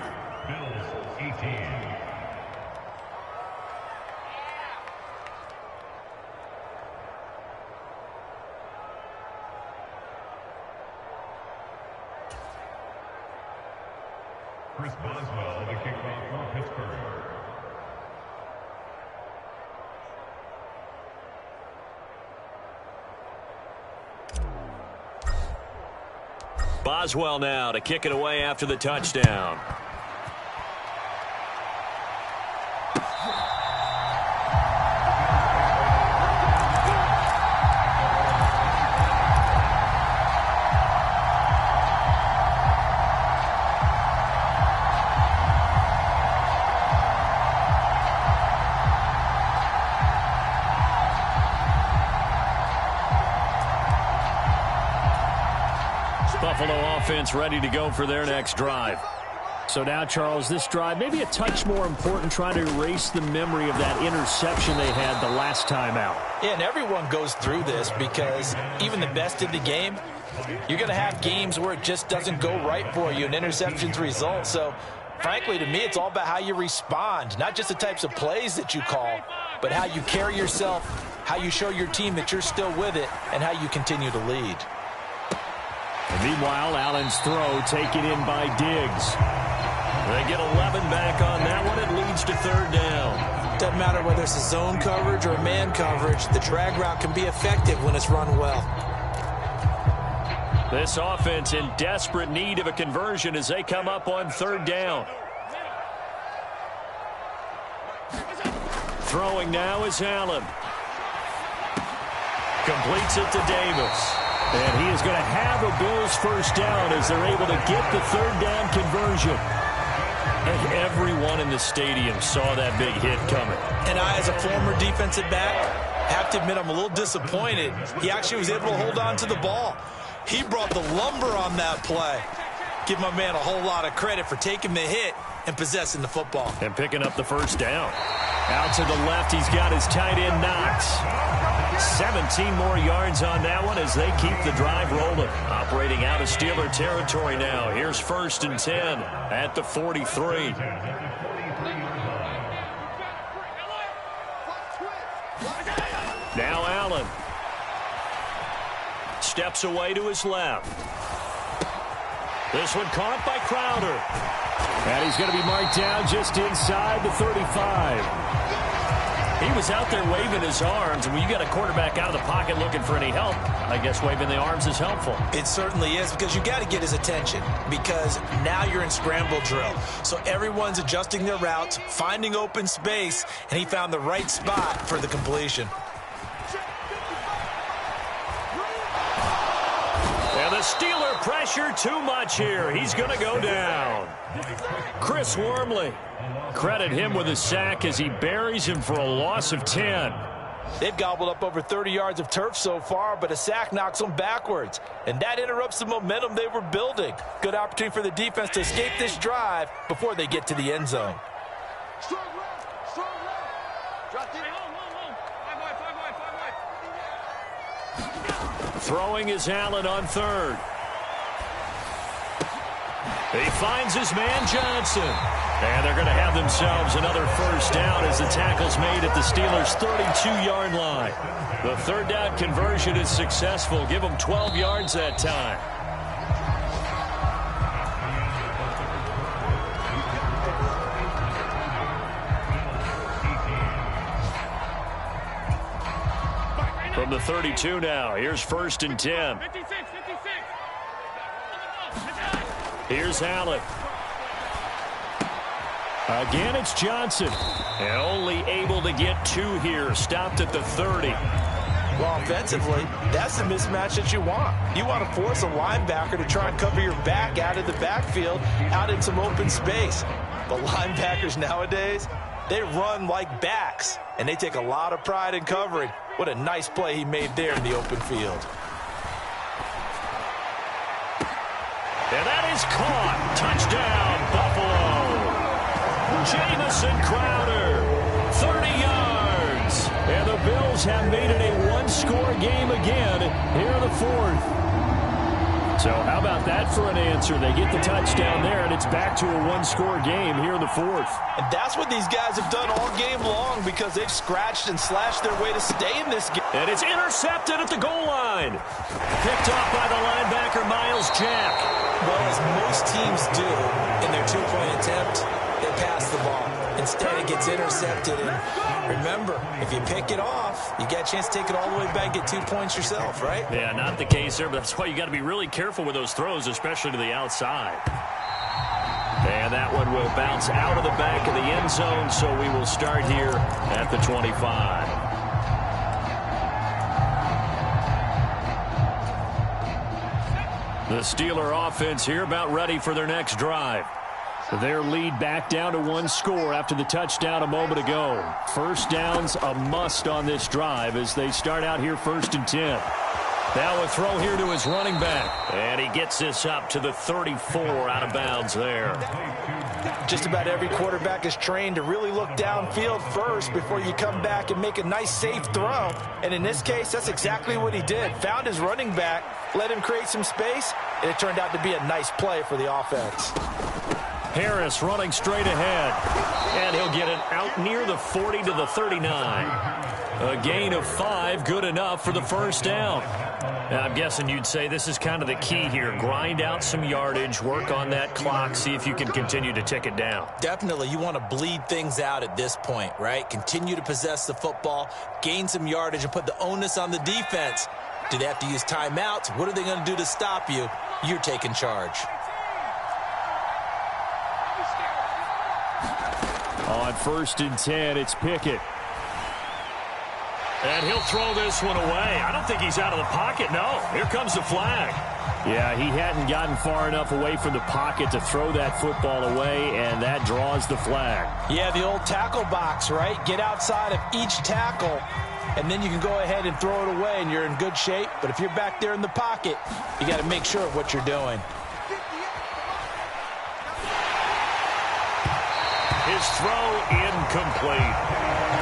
Chris Boswell, the kickoff for Pittsburgh. Boswell now to kick it away after the touchdown. Buffalo offense ready to go for their next drive. So now, Charles, this drive maybe a touch more important, trying to erase the memory of that interception they had the last time out. Yeah, and everyone goes through this because even the best in the game, you're going to have games where it just doesn't go right for you and interceptions result. So, frankly, to me, it's all about how you respond, not just the types of plays that you call, but how you carry yourself, how you show your team that you're still with it, and how you continue to lead. And meanwhile, Allen's throw taken in by Diggs. They get 11 back on that one. It leads to third down. Doesn't matter whether it's a zone coverage or man coverage, the drag route can be effective when it's run well. This offense in desperate need of a conversion as they come up on third down. Throwing now is Allen. Completes it to Davis. And he is going to have a Bills first down as they're able to get the third down conversion. And everyone in the stadium saw that big hit coming. And I, as a former defensive back, have to admit I'm a little disappointed. He actually was able to hold on to the ball. He brought the lumber on that play. Give my man a whole lot of credit for taking the hit and possessing the football. And picking up the first down. Out to the left, he's got his tight end, Knox. 17 more yards on that one as they keep the drive rolling. Operating out of Steeler territory now. Here's first and 10 at the 43. Now Allen. Steps away to his left. This one caught by Crowder. And he's going to be marked down just inside the 35. He was out there waving his arms, and when you got a quarterback out of the pocket looking for any help, I guess waving the arms is helpful. It certainly is, because you got to get his attention, because now you're in scramble drill. So everyone's adjusting their routes, finding open space, and he found the right spot for the completion. And the Steeler pressure too much here. He's going to go down. Chris Wormley. Credit him with a sack as he buries him for a loss of 10. They've gobbled up over 30 yards of turf so far, but a sack knocks them backwards. And that interrupts the momentum they were building. Good opportunity for the defense to escape this drive before they get to the end zone. Throwing is Allen on third. He finds his man Johnson. And they're going to have themselves another first down as the tackle's made at the Steelers' 32-yard line. The third down conversion is successful. Give them 12 yards that time. From the 32 now, here's first and 10. Here's Allen. Again, it's Johnson. And only able to get two here. Stopped at the 30. Well, offensively, that's the mismatch that you want. You want to force a linebacker to try and cover your back out of the backfield, out in some open space. But linebackers nowadays, they run like backs, and they take a lot of pride in covering. What a nice play he made there in the open field. And that is caught. Touchdown, Buffalo. Jamison Crowder, 30 yards. And the Bills have made it a one-score game again here in the fourth. So how about that for an answer? They get the touchdown there, and it's back to a one-score game here in the fourth. And that's what these guys have done all game long, because they've scratched and slashed their way to stay in this game. And it's intercepted at the goal line. Picked off by the linebacker, Miles Jack. Well, as most teams do in their two-point attempt, they pass the ball. Instead, it gets intercepted. And remember, if you pick it off, you get a chance to take it all the way back, get 2 points yourself, right? Yeah, not the case there, but that's why you got to be really careful with those throws, especially to the outside. And that one will bounce out of the back of the end zone, so we will start here at the 25. The Steeler offense here about ready for their next drive. Their lead back down to one score after the touchdown a moment ago. First down's a must on this drive as they start out here first and 10. Now a throw here to his running back. And he gets this up to the 34 out of bounds there. Just about every quarterback is trained to really look downfield first before you come back and make a nice, safe throw. And in this case, that's exactly what he did. Found his running back, let him create some space, and it turned out to be a nice play for the offense. Harris running straight ahead. And he'll get it out near the 40 to the 39. A gain of 5, good enough for the first down. Now, I'm guessing you'd say this is kind of the key here. Grind out some yardage, work on that clock, see if you can continue to tick it down. Definitely, you want to bleed things out at this point, right? Continue to possess the football, gain some yardage, and put the onus on the defense. Do they have to use timeouts? What are they going to do to stop you? You're taking charge. On 1st and 10, it's Pickett. And he'll throw this one away. I don't think he's out of the pocket, no. Here comes the flag. Yeah, he hadn't gotten far enough away from the pocket to throw that football away, and that draws the flag. Yeah, the old tackle box, right? Get outside of each tackle, and then you can go ahead and throw it away, and you're in good shape. But if you're back there in the pocket, you got to make sure of what you're doing. His throw incomplete.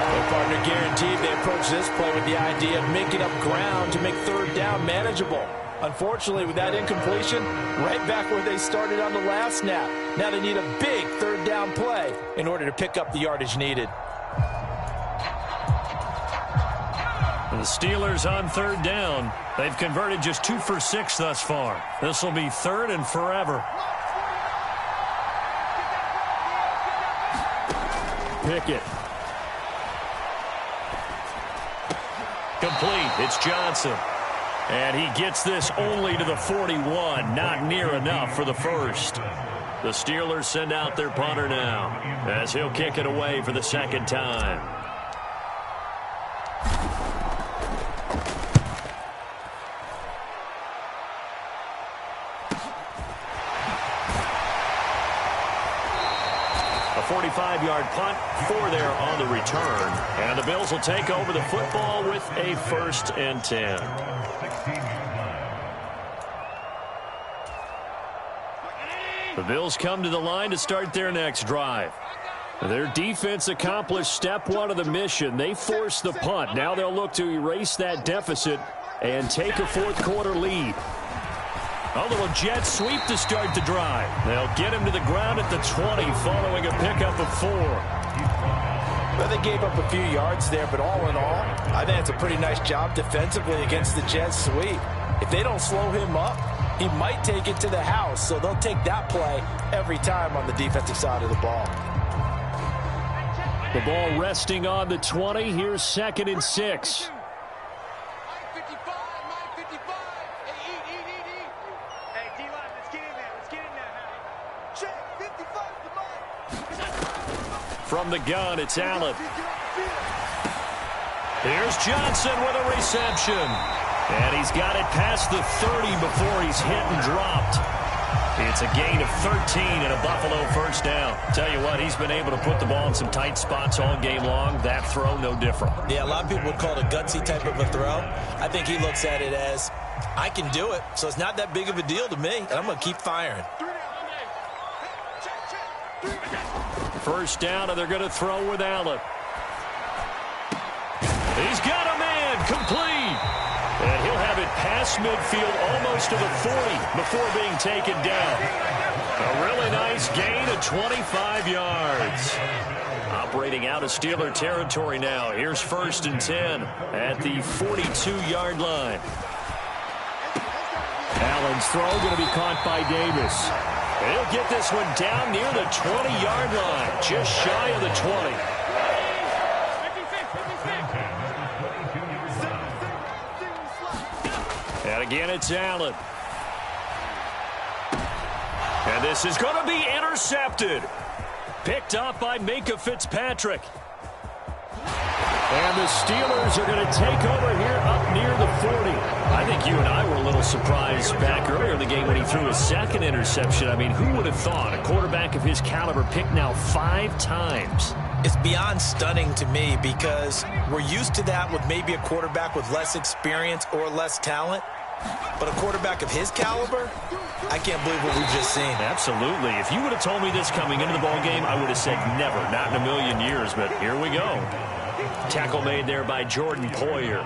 The partner guaranteed they approach this play with the idea of making up ground to make 3rd down manageable. Unfortunately, with that incompletion, right back where they started on the last snap. Now they need a big 3rd down play in order to pick up the yardage needed. The Steelers on 3rd down. They've converted just 2 for 6 thus far. This will be 3rd and forever. Pickett. Complete. It's Johnson. And he gets this only to the 41. Not near enough for the first. The Steelers send out their punter now, as he'll kick it away for the 2nd time. A 45-yard punt, 4 there on the return. And the Bills will take over the football with a 1st and 10. The Bills come to the line to start their next drive. Their defense accomplished step 1 of the mission. They forced the punt. Now they'll look to erase that deficit and take a 4th quarter lead. A little jet sweep to start the drive. They'll get him to the ground at the 20 following a pickup of 4. Well, they gave up a few yards there, but all in all, I think it's a pretty nice job defensively against the jet sweep. If they don't slow him up, he might take it to the house, so they'll take that play every time on the defensive side of the ball. The ball resting on the 20. Here's 2nd and 6. From the gun, it's Allen. Here's Johnson with a reception. And he's got it past the 30 before he's hit and dropped. It's a gain of 13 and a Buffalo 1st down. Tell you what, he's been able to put the ball in some tight spots all game long. That throw, no different. Yeah, a lot of people would call it a gutsy type of a throw. I think he looks at it as, I can do it, so it's not that big of a deal to me, and I'm going to keep firing. 1st down, and they're going to throw with Allen. He's got a man, complete. And he'll have it past midfield almost to the 40 before being taken down. A really nice gain of 25 yards. Operating out of Steeler territory now. Here's 1st and 10 at the 42-yard line. Allen's throw going to be caught by Davis. He'll get this one down near the 20-yard line, just shy of the 20. And again, it's Allen. And this is going to be intercepted. Picked up by Minka Fitzpatrick. And the Steelers are going to take over here up near the 40. I think you and I were a little surprised back earlier in the game when he threw his 2nd interception. I mean, who would have thought a quarterback of his caliber picked now 5 times? It's beyond stunning to me because we're used to that with maybe a quarterback with less experience or less talent. But a quarterback of his caliber, I can't believe what we've just seen. Absolutely. If you would have told me this coming into the ball game, I would have said never, not in a million years, but here we go. Tackle made there by Jordan Poyer.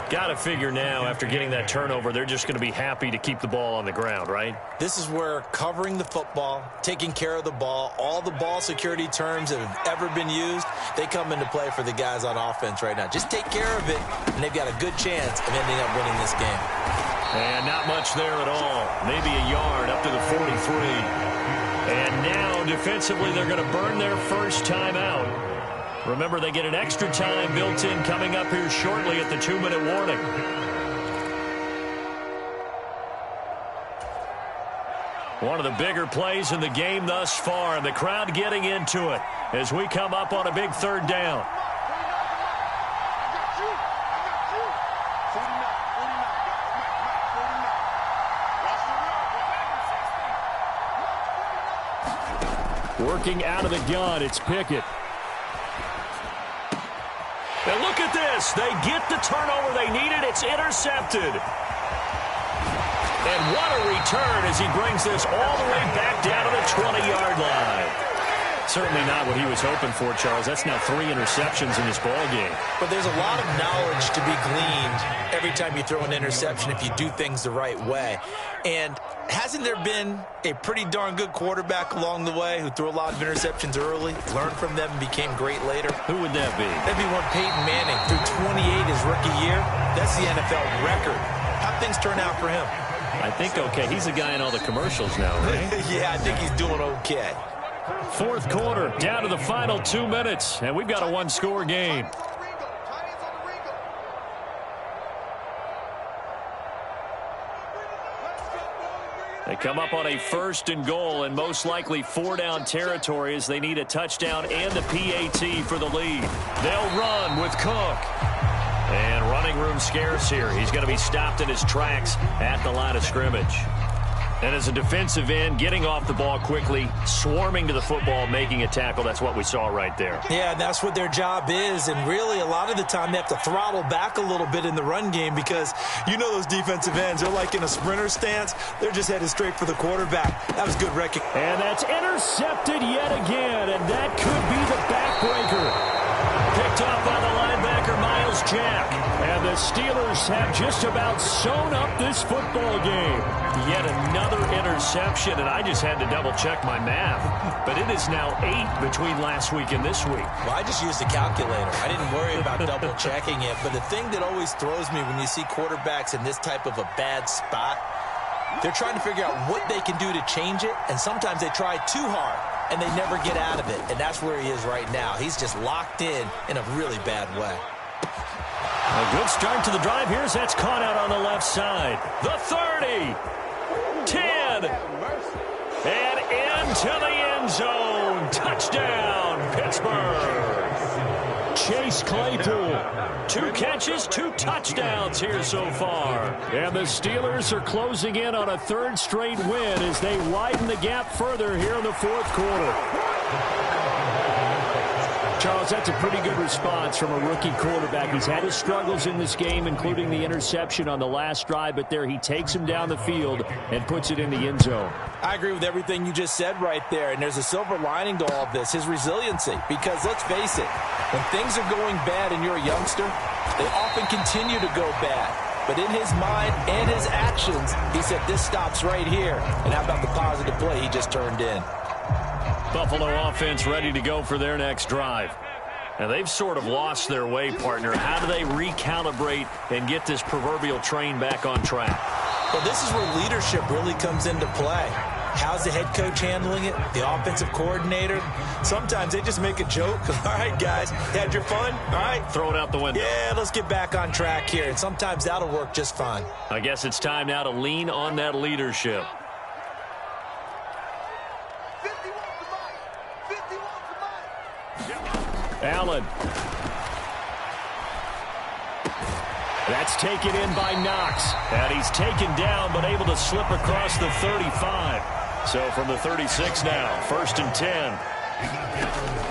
Got to figure now, after getting that turnover, they're just going to be happy to keep the ball on the ground, right? This is where covering the football, taking care of the ball, all the ball security terms that have ever been used, they come into play for the guys on offense right now. Just take care of it, and they've got a good chance of ending up winning this game. And not much there at all. Maybe a yard up to the 43. And now, defensively, they're going to burn their first timeout. Remember, they get an extra time built in coming up here shortly at the 2-minute warning. One of the bigger plays in the game thus far, and the crowd getting into it as we come up on a big third down. Working out of the gun, it's Pickett. And look at this. They get the turnover they needed. It's intercepted. And what a return as he brings this all the way back down to the 20-yard line. Certainly not what he was hoping for, Charles. That's now 3 interceptions in this ball game. But there's a lot of knowledge to be gleaned every time you throw an interception if you do things the right way. And hasn't there been a pretty darn good quarterback along the way who threw a lot of interceptions early, learned from them, and became great later? Who would that be? That'd be one Peyton Manning. Threw 28 his rookie year. That's the NFL record. How'd things turn out for him? I think okay. He's the guy in all the commercials now, right? Yeah, I think he's doing okay. Fourth quarter, down to the final 2 minutes, and we've got a one-score game. They come up on a 1st and goal, and most likely 4-down territory as they need a touchdown and the PAT for the lead. They'll run with Cook. And running room scarce here. He's going to be stopped in his tracks at the line of scrimmage. And as a defensive end, getting off the ball quickly, swarming to the football, making a tackle, that's what we saw right there. Yeah, and that's what their job is. And really, a lot of the time, they have to throttle back a little bit in the run game because you know those defensive ends, they're like in a sprinter stance. They're just headed straight for the quarterback. That was good recognition. And that's intercepted yet again, and that could be the backbreaker. Picked off by the linebacker, Miles Jack. And the Steelers have just about sewn up this football game. Yet another interception, and I just had to double-check my math. But it is now 8 between last week and this week. Well, I just used a calculator. I didn't worry about double-checking it. But the thing that always throws me when you see quarterbacks in this type of a bad spot, they're trying to figure out what they can do to change it, and sometimes they try too hard, and they never get out of it. And that's where he is right now. He's just locked in a really bad way. A good start to the drive here as that's caught out on the left side. The 30, 10, and into the end zone. Touchdown, Pittsburgh. Chase Claypool, 2 catches, 2 touchdowns here so far. And the Steelers are closing in on a 3rd straight win as they widen the gap further here in the 4th quarter. Charles, that's a pretty good response from a rookie quarterback. He's had his struggles in this game, including the interception on the last drive, but there he takes him down the field and puts it in the end zone. I agree with everything you just said right there, and there's a silver lining to all of this, his resiliency. Because let's face it, when things are going bad and you're a youngster, they often continue to go bad. But in his mind and his actions, he said this stops right here. And how about the positive play he just turned in? Buffalo offense ready to go for their next drive. Now, they've sort of lost their way, partner. How do they recalibrate and get this proverbial train back on track? Well, this is where leadership really comes into play. How's the head coach handling it? The offensive coordinator? Sometimes they just make a joke. All right, guys, had your fun? All right. Throw it out the window. Yeah, let's get back on track here. And sometimes that'll work just fine. I guess it's time now to lean on that leadership. Allen. That's taken in by Knox. And he's taken down but able to slip across the 35. So from the 36 now, 1st and 10.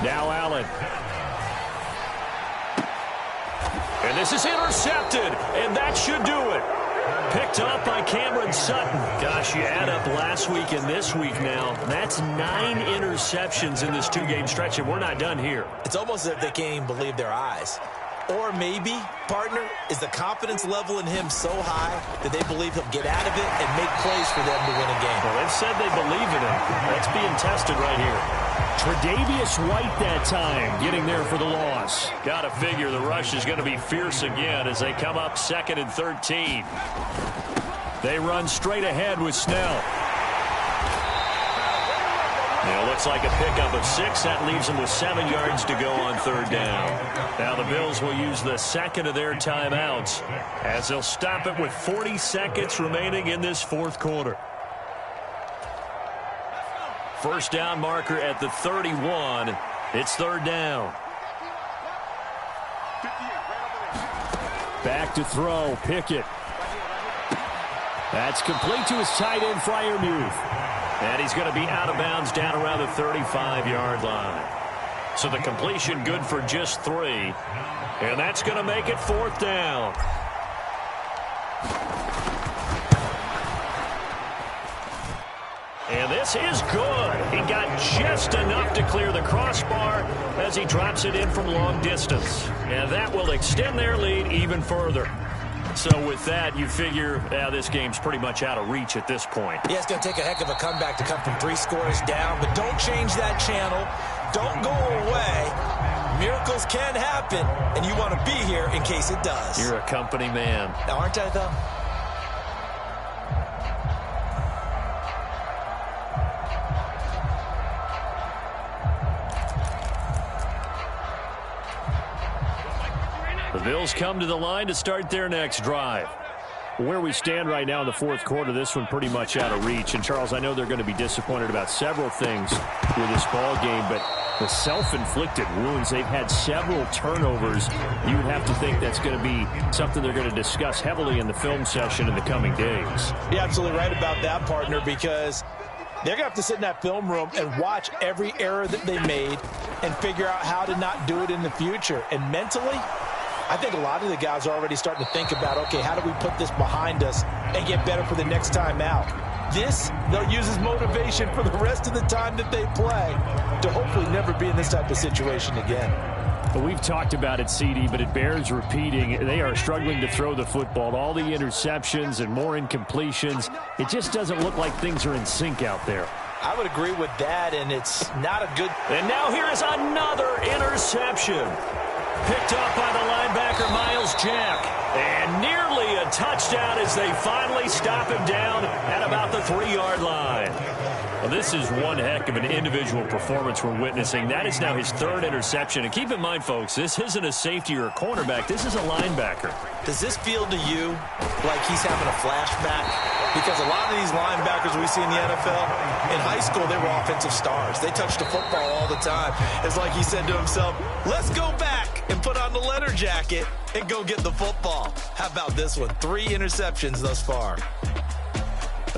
Now Allen. And this is intercepted, and that should do it. Picked off by Cameron Sutton. Gosh, you add up last week and this week now. That's 9 interceptions in this 2-game stretch, and we're not done here. It's almost as if they can't even believe their eyes. Or maybe, partner, is the confidence level in him so high that they believe he'll get out of it and make plays for them to win a game. Well, they've said they believe in him. That's being tested right here. Tre'Davious White that time getting there for the loss. Got to figure the rush is going to be fierce again as they come up 2nd and 13. They run straight ahead with Snell. It looks like a pickup of 6. That leaves them with 7 yards to go on 3rd down. Now the Bills will use the second of their timeouts as they'll stop it with 40 seconds remaining in this 4th quarter. First down marker at the 31. It's 3rd down. Back to throw. Pickett. That's complete to his tight end, Freiermuth. And he's going to be out of bounds down around the 35-yard line. So the completion good for just 3. And that's going to make it 4th down. And this is good. He got just enough to clear the crossbar as he drops it in from long distance. And that will extend their lead even further. So with that, you figure this game's pretty much out of reach at this point. Yeah, it's going to take a heck of a comeback to come from 3 scores down, but don't change that channel. Don't go away. Miracles can happen, and you want to be here in case it does. You're a company man. Aren't I, though? The Bills come to the line to start their next drive. Where we stand right now in the 4th quarter, this one pretty much out of reach. And, Charles, I know they're going to be disappointed about several things with this ball game, but the self-inflicted wounds, they've had several turnovers. You would have to think that's going to be something they're going to discuss heavily in the film session in the coming days. You're absolutely right about that, partner, because they're going to have to sit in that film room and watch every error that they made and figure out how to not do it in the future. And mentally, I think a lot of the guys are already starting to think about, okay, how do we put this behind us and get better for the next time out? This, they'll use as motivation for the rest of the time that they play to hopefully never be in this type of situation again. Well, we've talked about it, CD, but it bears repeating. They are struggling to throw the football. All the interceptions and more incompletions. It just doesn't look like things are in sync out there. I would agree with that, and it's not a good... And now here is another interception. Picked up by the linebacker, Miles Jack. And nearly a touchdown as they finally stop him down at about the 3-yard line. Well, this is one heck of an individual performance we're witnessing. That is now his 3rd interception. And keep in mind, folks, this isn't a safety or a cornerback. This is a linebacker. Does this feel to you like he's having a flashback? Because a lot of these linebackers we see in the NFL, in high school, they were offensive stars. They touched the football all the time. It's like he said to himself, let's go back and put on the leather jacket and go get the football. How about this one? 3 interceptions thus far.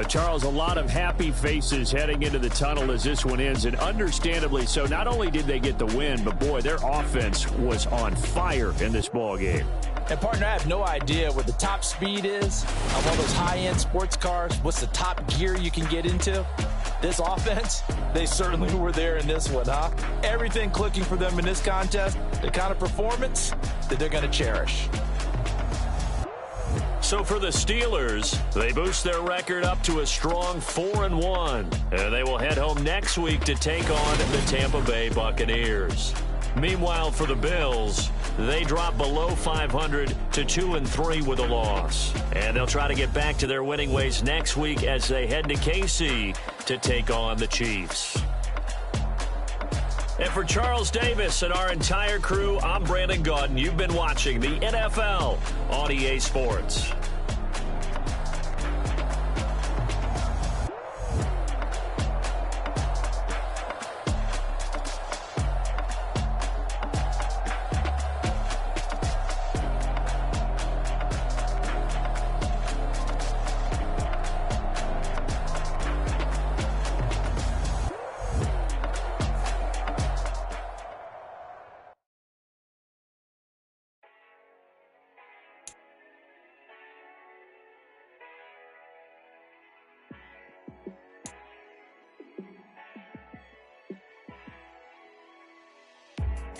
Charles, a lot of happy faces heading into the tunnel as this one ends, and understandably so. Not only did they get the win, but, boy, their offense was on fire in this ball game. And, partner, I have no idea what the top speed is on one of those high-end sports cars. What's the top gear you can get into? This offense, they certainly were there in this one, huh? Everything clicking for them in this contest, the kind of performance that they're going to cherish. So for the Steelers, they boost their record up to a strong 4-1. And they will head home next week to take on the Tampa Bay Buccaneers. Meanwhile, for the Bills, they drop below 500 to 2-3 with a loss. And they'll try to get back to their winning ways next week as they head to KC to take on the Chiefs. And for Charles Davis and our entire crew, I'm Brandon Gaudin. You've been watching the NFL on EA Sports.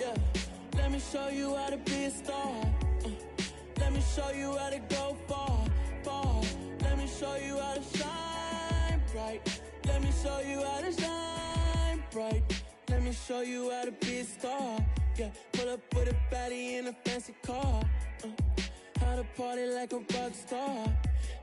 Yeah, let me show you how to be a star. Let me show you how to go far, far. Let me show you how to shine bright. Let me show you how to shine bright. Let me show you how to be a star. Yeah, pull up with a baddie in a fancy car. How to party like a rock star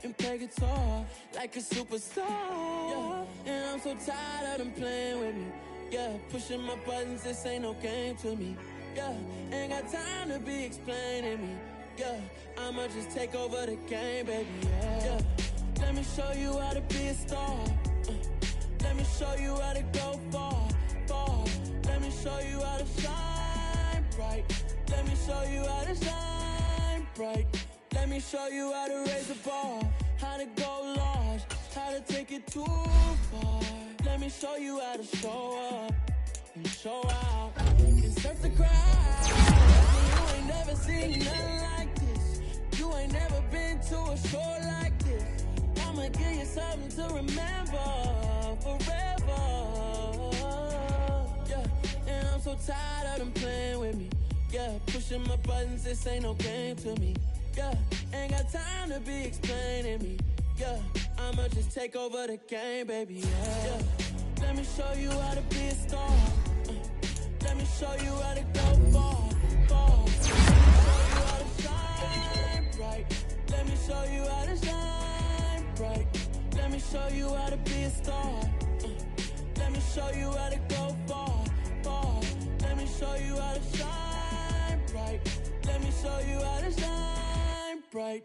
and play guitar like a superstar. Yeah, and I'm so tired of them playing with me. Yeah, pushing my buttons, this ain't no game to me. Yeah, ain't got time to be explaining me. Yeah, I'ma just take over the game, baby. Yeah, let me show you how to be a star. Let me show you how to go far, far. Let me show you how to shine bright. Let me show you how to shine bright. Let me show you how to raise the bar, how to go large, how to take it too far. Let me show you how to show up and show out and surf the crowd. You ain't never seen nothing like this. You ain't never been to a show like this. I'ma give you something to remember forever. Yeah, and I'm so tired of them playing with me. Yeah, pushing my buttons, this ain't no game to me. Yeah, ain't got time to be explaining me. Yeah, I'ma just take over the game, baby. Yeah, let me show you how to be a star. Let me show you how to go far, far. Let me show you how to shine bright. Let me show you how to shine bright. Let me show you how to be a star. Let me show you how to go far, far. Let me show you how to shine bright. Let me show you how to shine bright.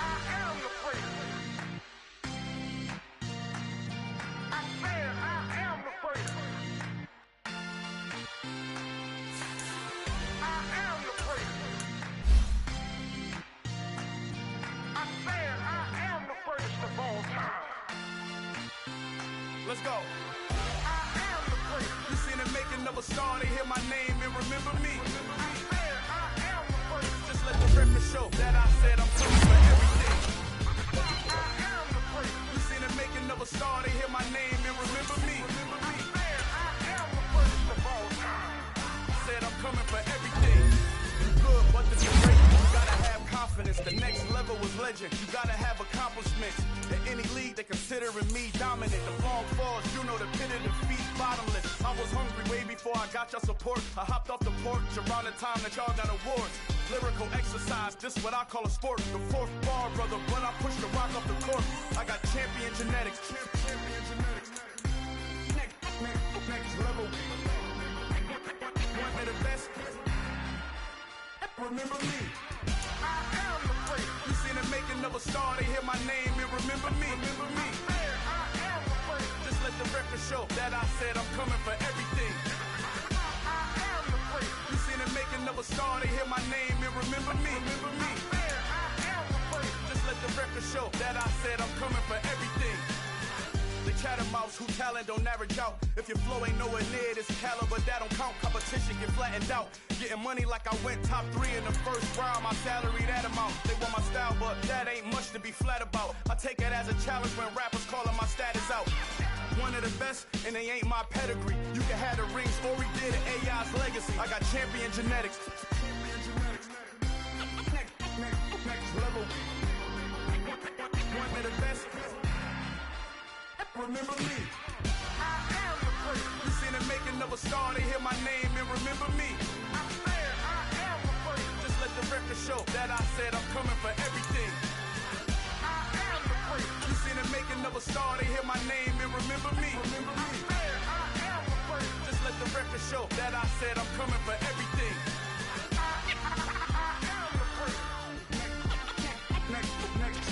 I am the prince. I said I am the prince. I am the prince. I said I am the first of all time. Let's go. I am the prince. You seen the making of a star, they hear my name and remember me. I said I am the prince. Just let the record show that I said I'm coming for everything. I am the prince. You seen the making of a star, they hear my name and remember me. I said I am the first of all time. Said I'm coming for everything. You good, but to be great, you gotta have confidence. The next level was legend. You gotta have accomplishments. In any league, they considering me dominant. The long falls, you know the pit of defeat, bottomless. I was hungry way before I got your support. I hopped off the porch around the time that y'all got awards. Lyrical exercise, this what I call a sport. The fourth bar, brother, when I push the rock off the court. I got champion genetics. Champion genetics. Next level. One of the best. Remember me. I am the prince. You seen the making of a star, they hear my name and remember me. Remember me. I said I am the prince. Just let the record show that I said I'm coming for everything. I am the prince. You seen the making of a star, they hear my name and remember me. Remember me. I said I am the prince. Just let the record show that I said I'm coming for everything. The chattermouths who talent don't average out. If your flow ain't nowhere near this caliber, that don't count. Competition get flattened out. Getting money like I went top 3 in the first round. My salary that amount. They want my style, but that ain't much to be flat about. I take it as a challenge when rappers calling my status out. One of the best, and they ain't my pedigree. You can have the rings, or we did an AI's legacy. I got champion genetics. Next level. One of the best. Remember me. I am the prince. You seen the making of a star, they hear my name and remember me. I said I am the prince. Just let the record show that I said I'm coming for everything. I am the prince. You seen the making of a star, they hear my name and remember me. Remember me. I said I am the prince. Just let the record show that I said I'm coming for everything. I am the prince. Next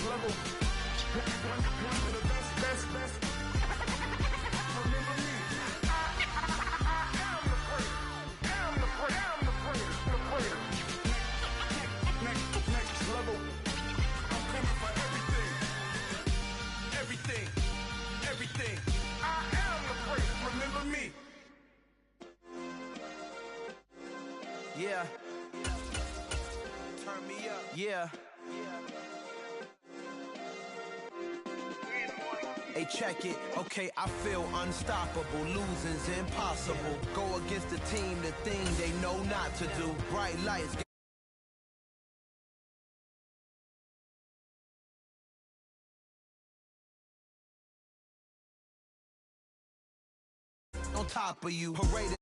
level. One of the best. Remember me. I am the prince. Am the prince. Am the prince. The prince. Next level. I'm coming for everything. Everything. I am the prince. Remember me. Yeah. Turn me up. Yeah. Hey, check it. Okay, I feel unstoppable. Losing's impossible. Go against the team, the thing they know not to do. Bright lights. On top of you, parade.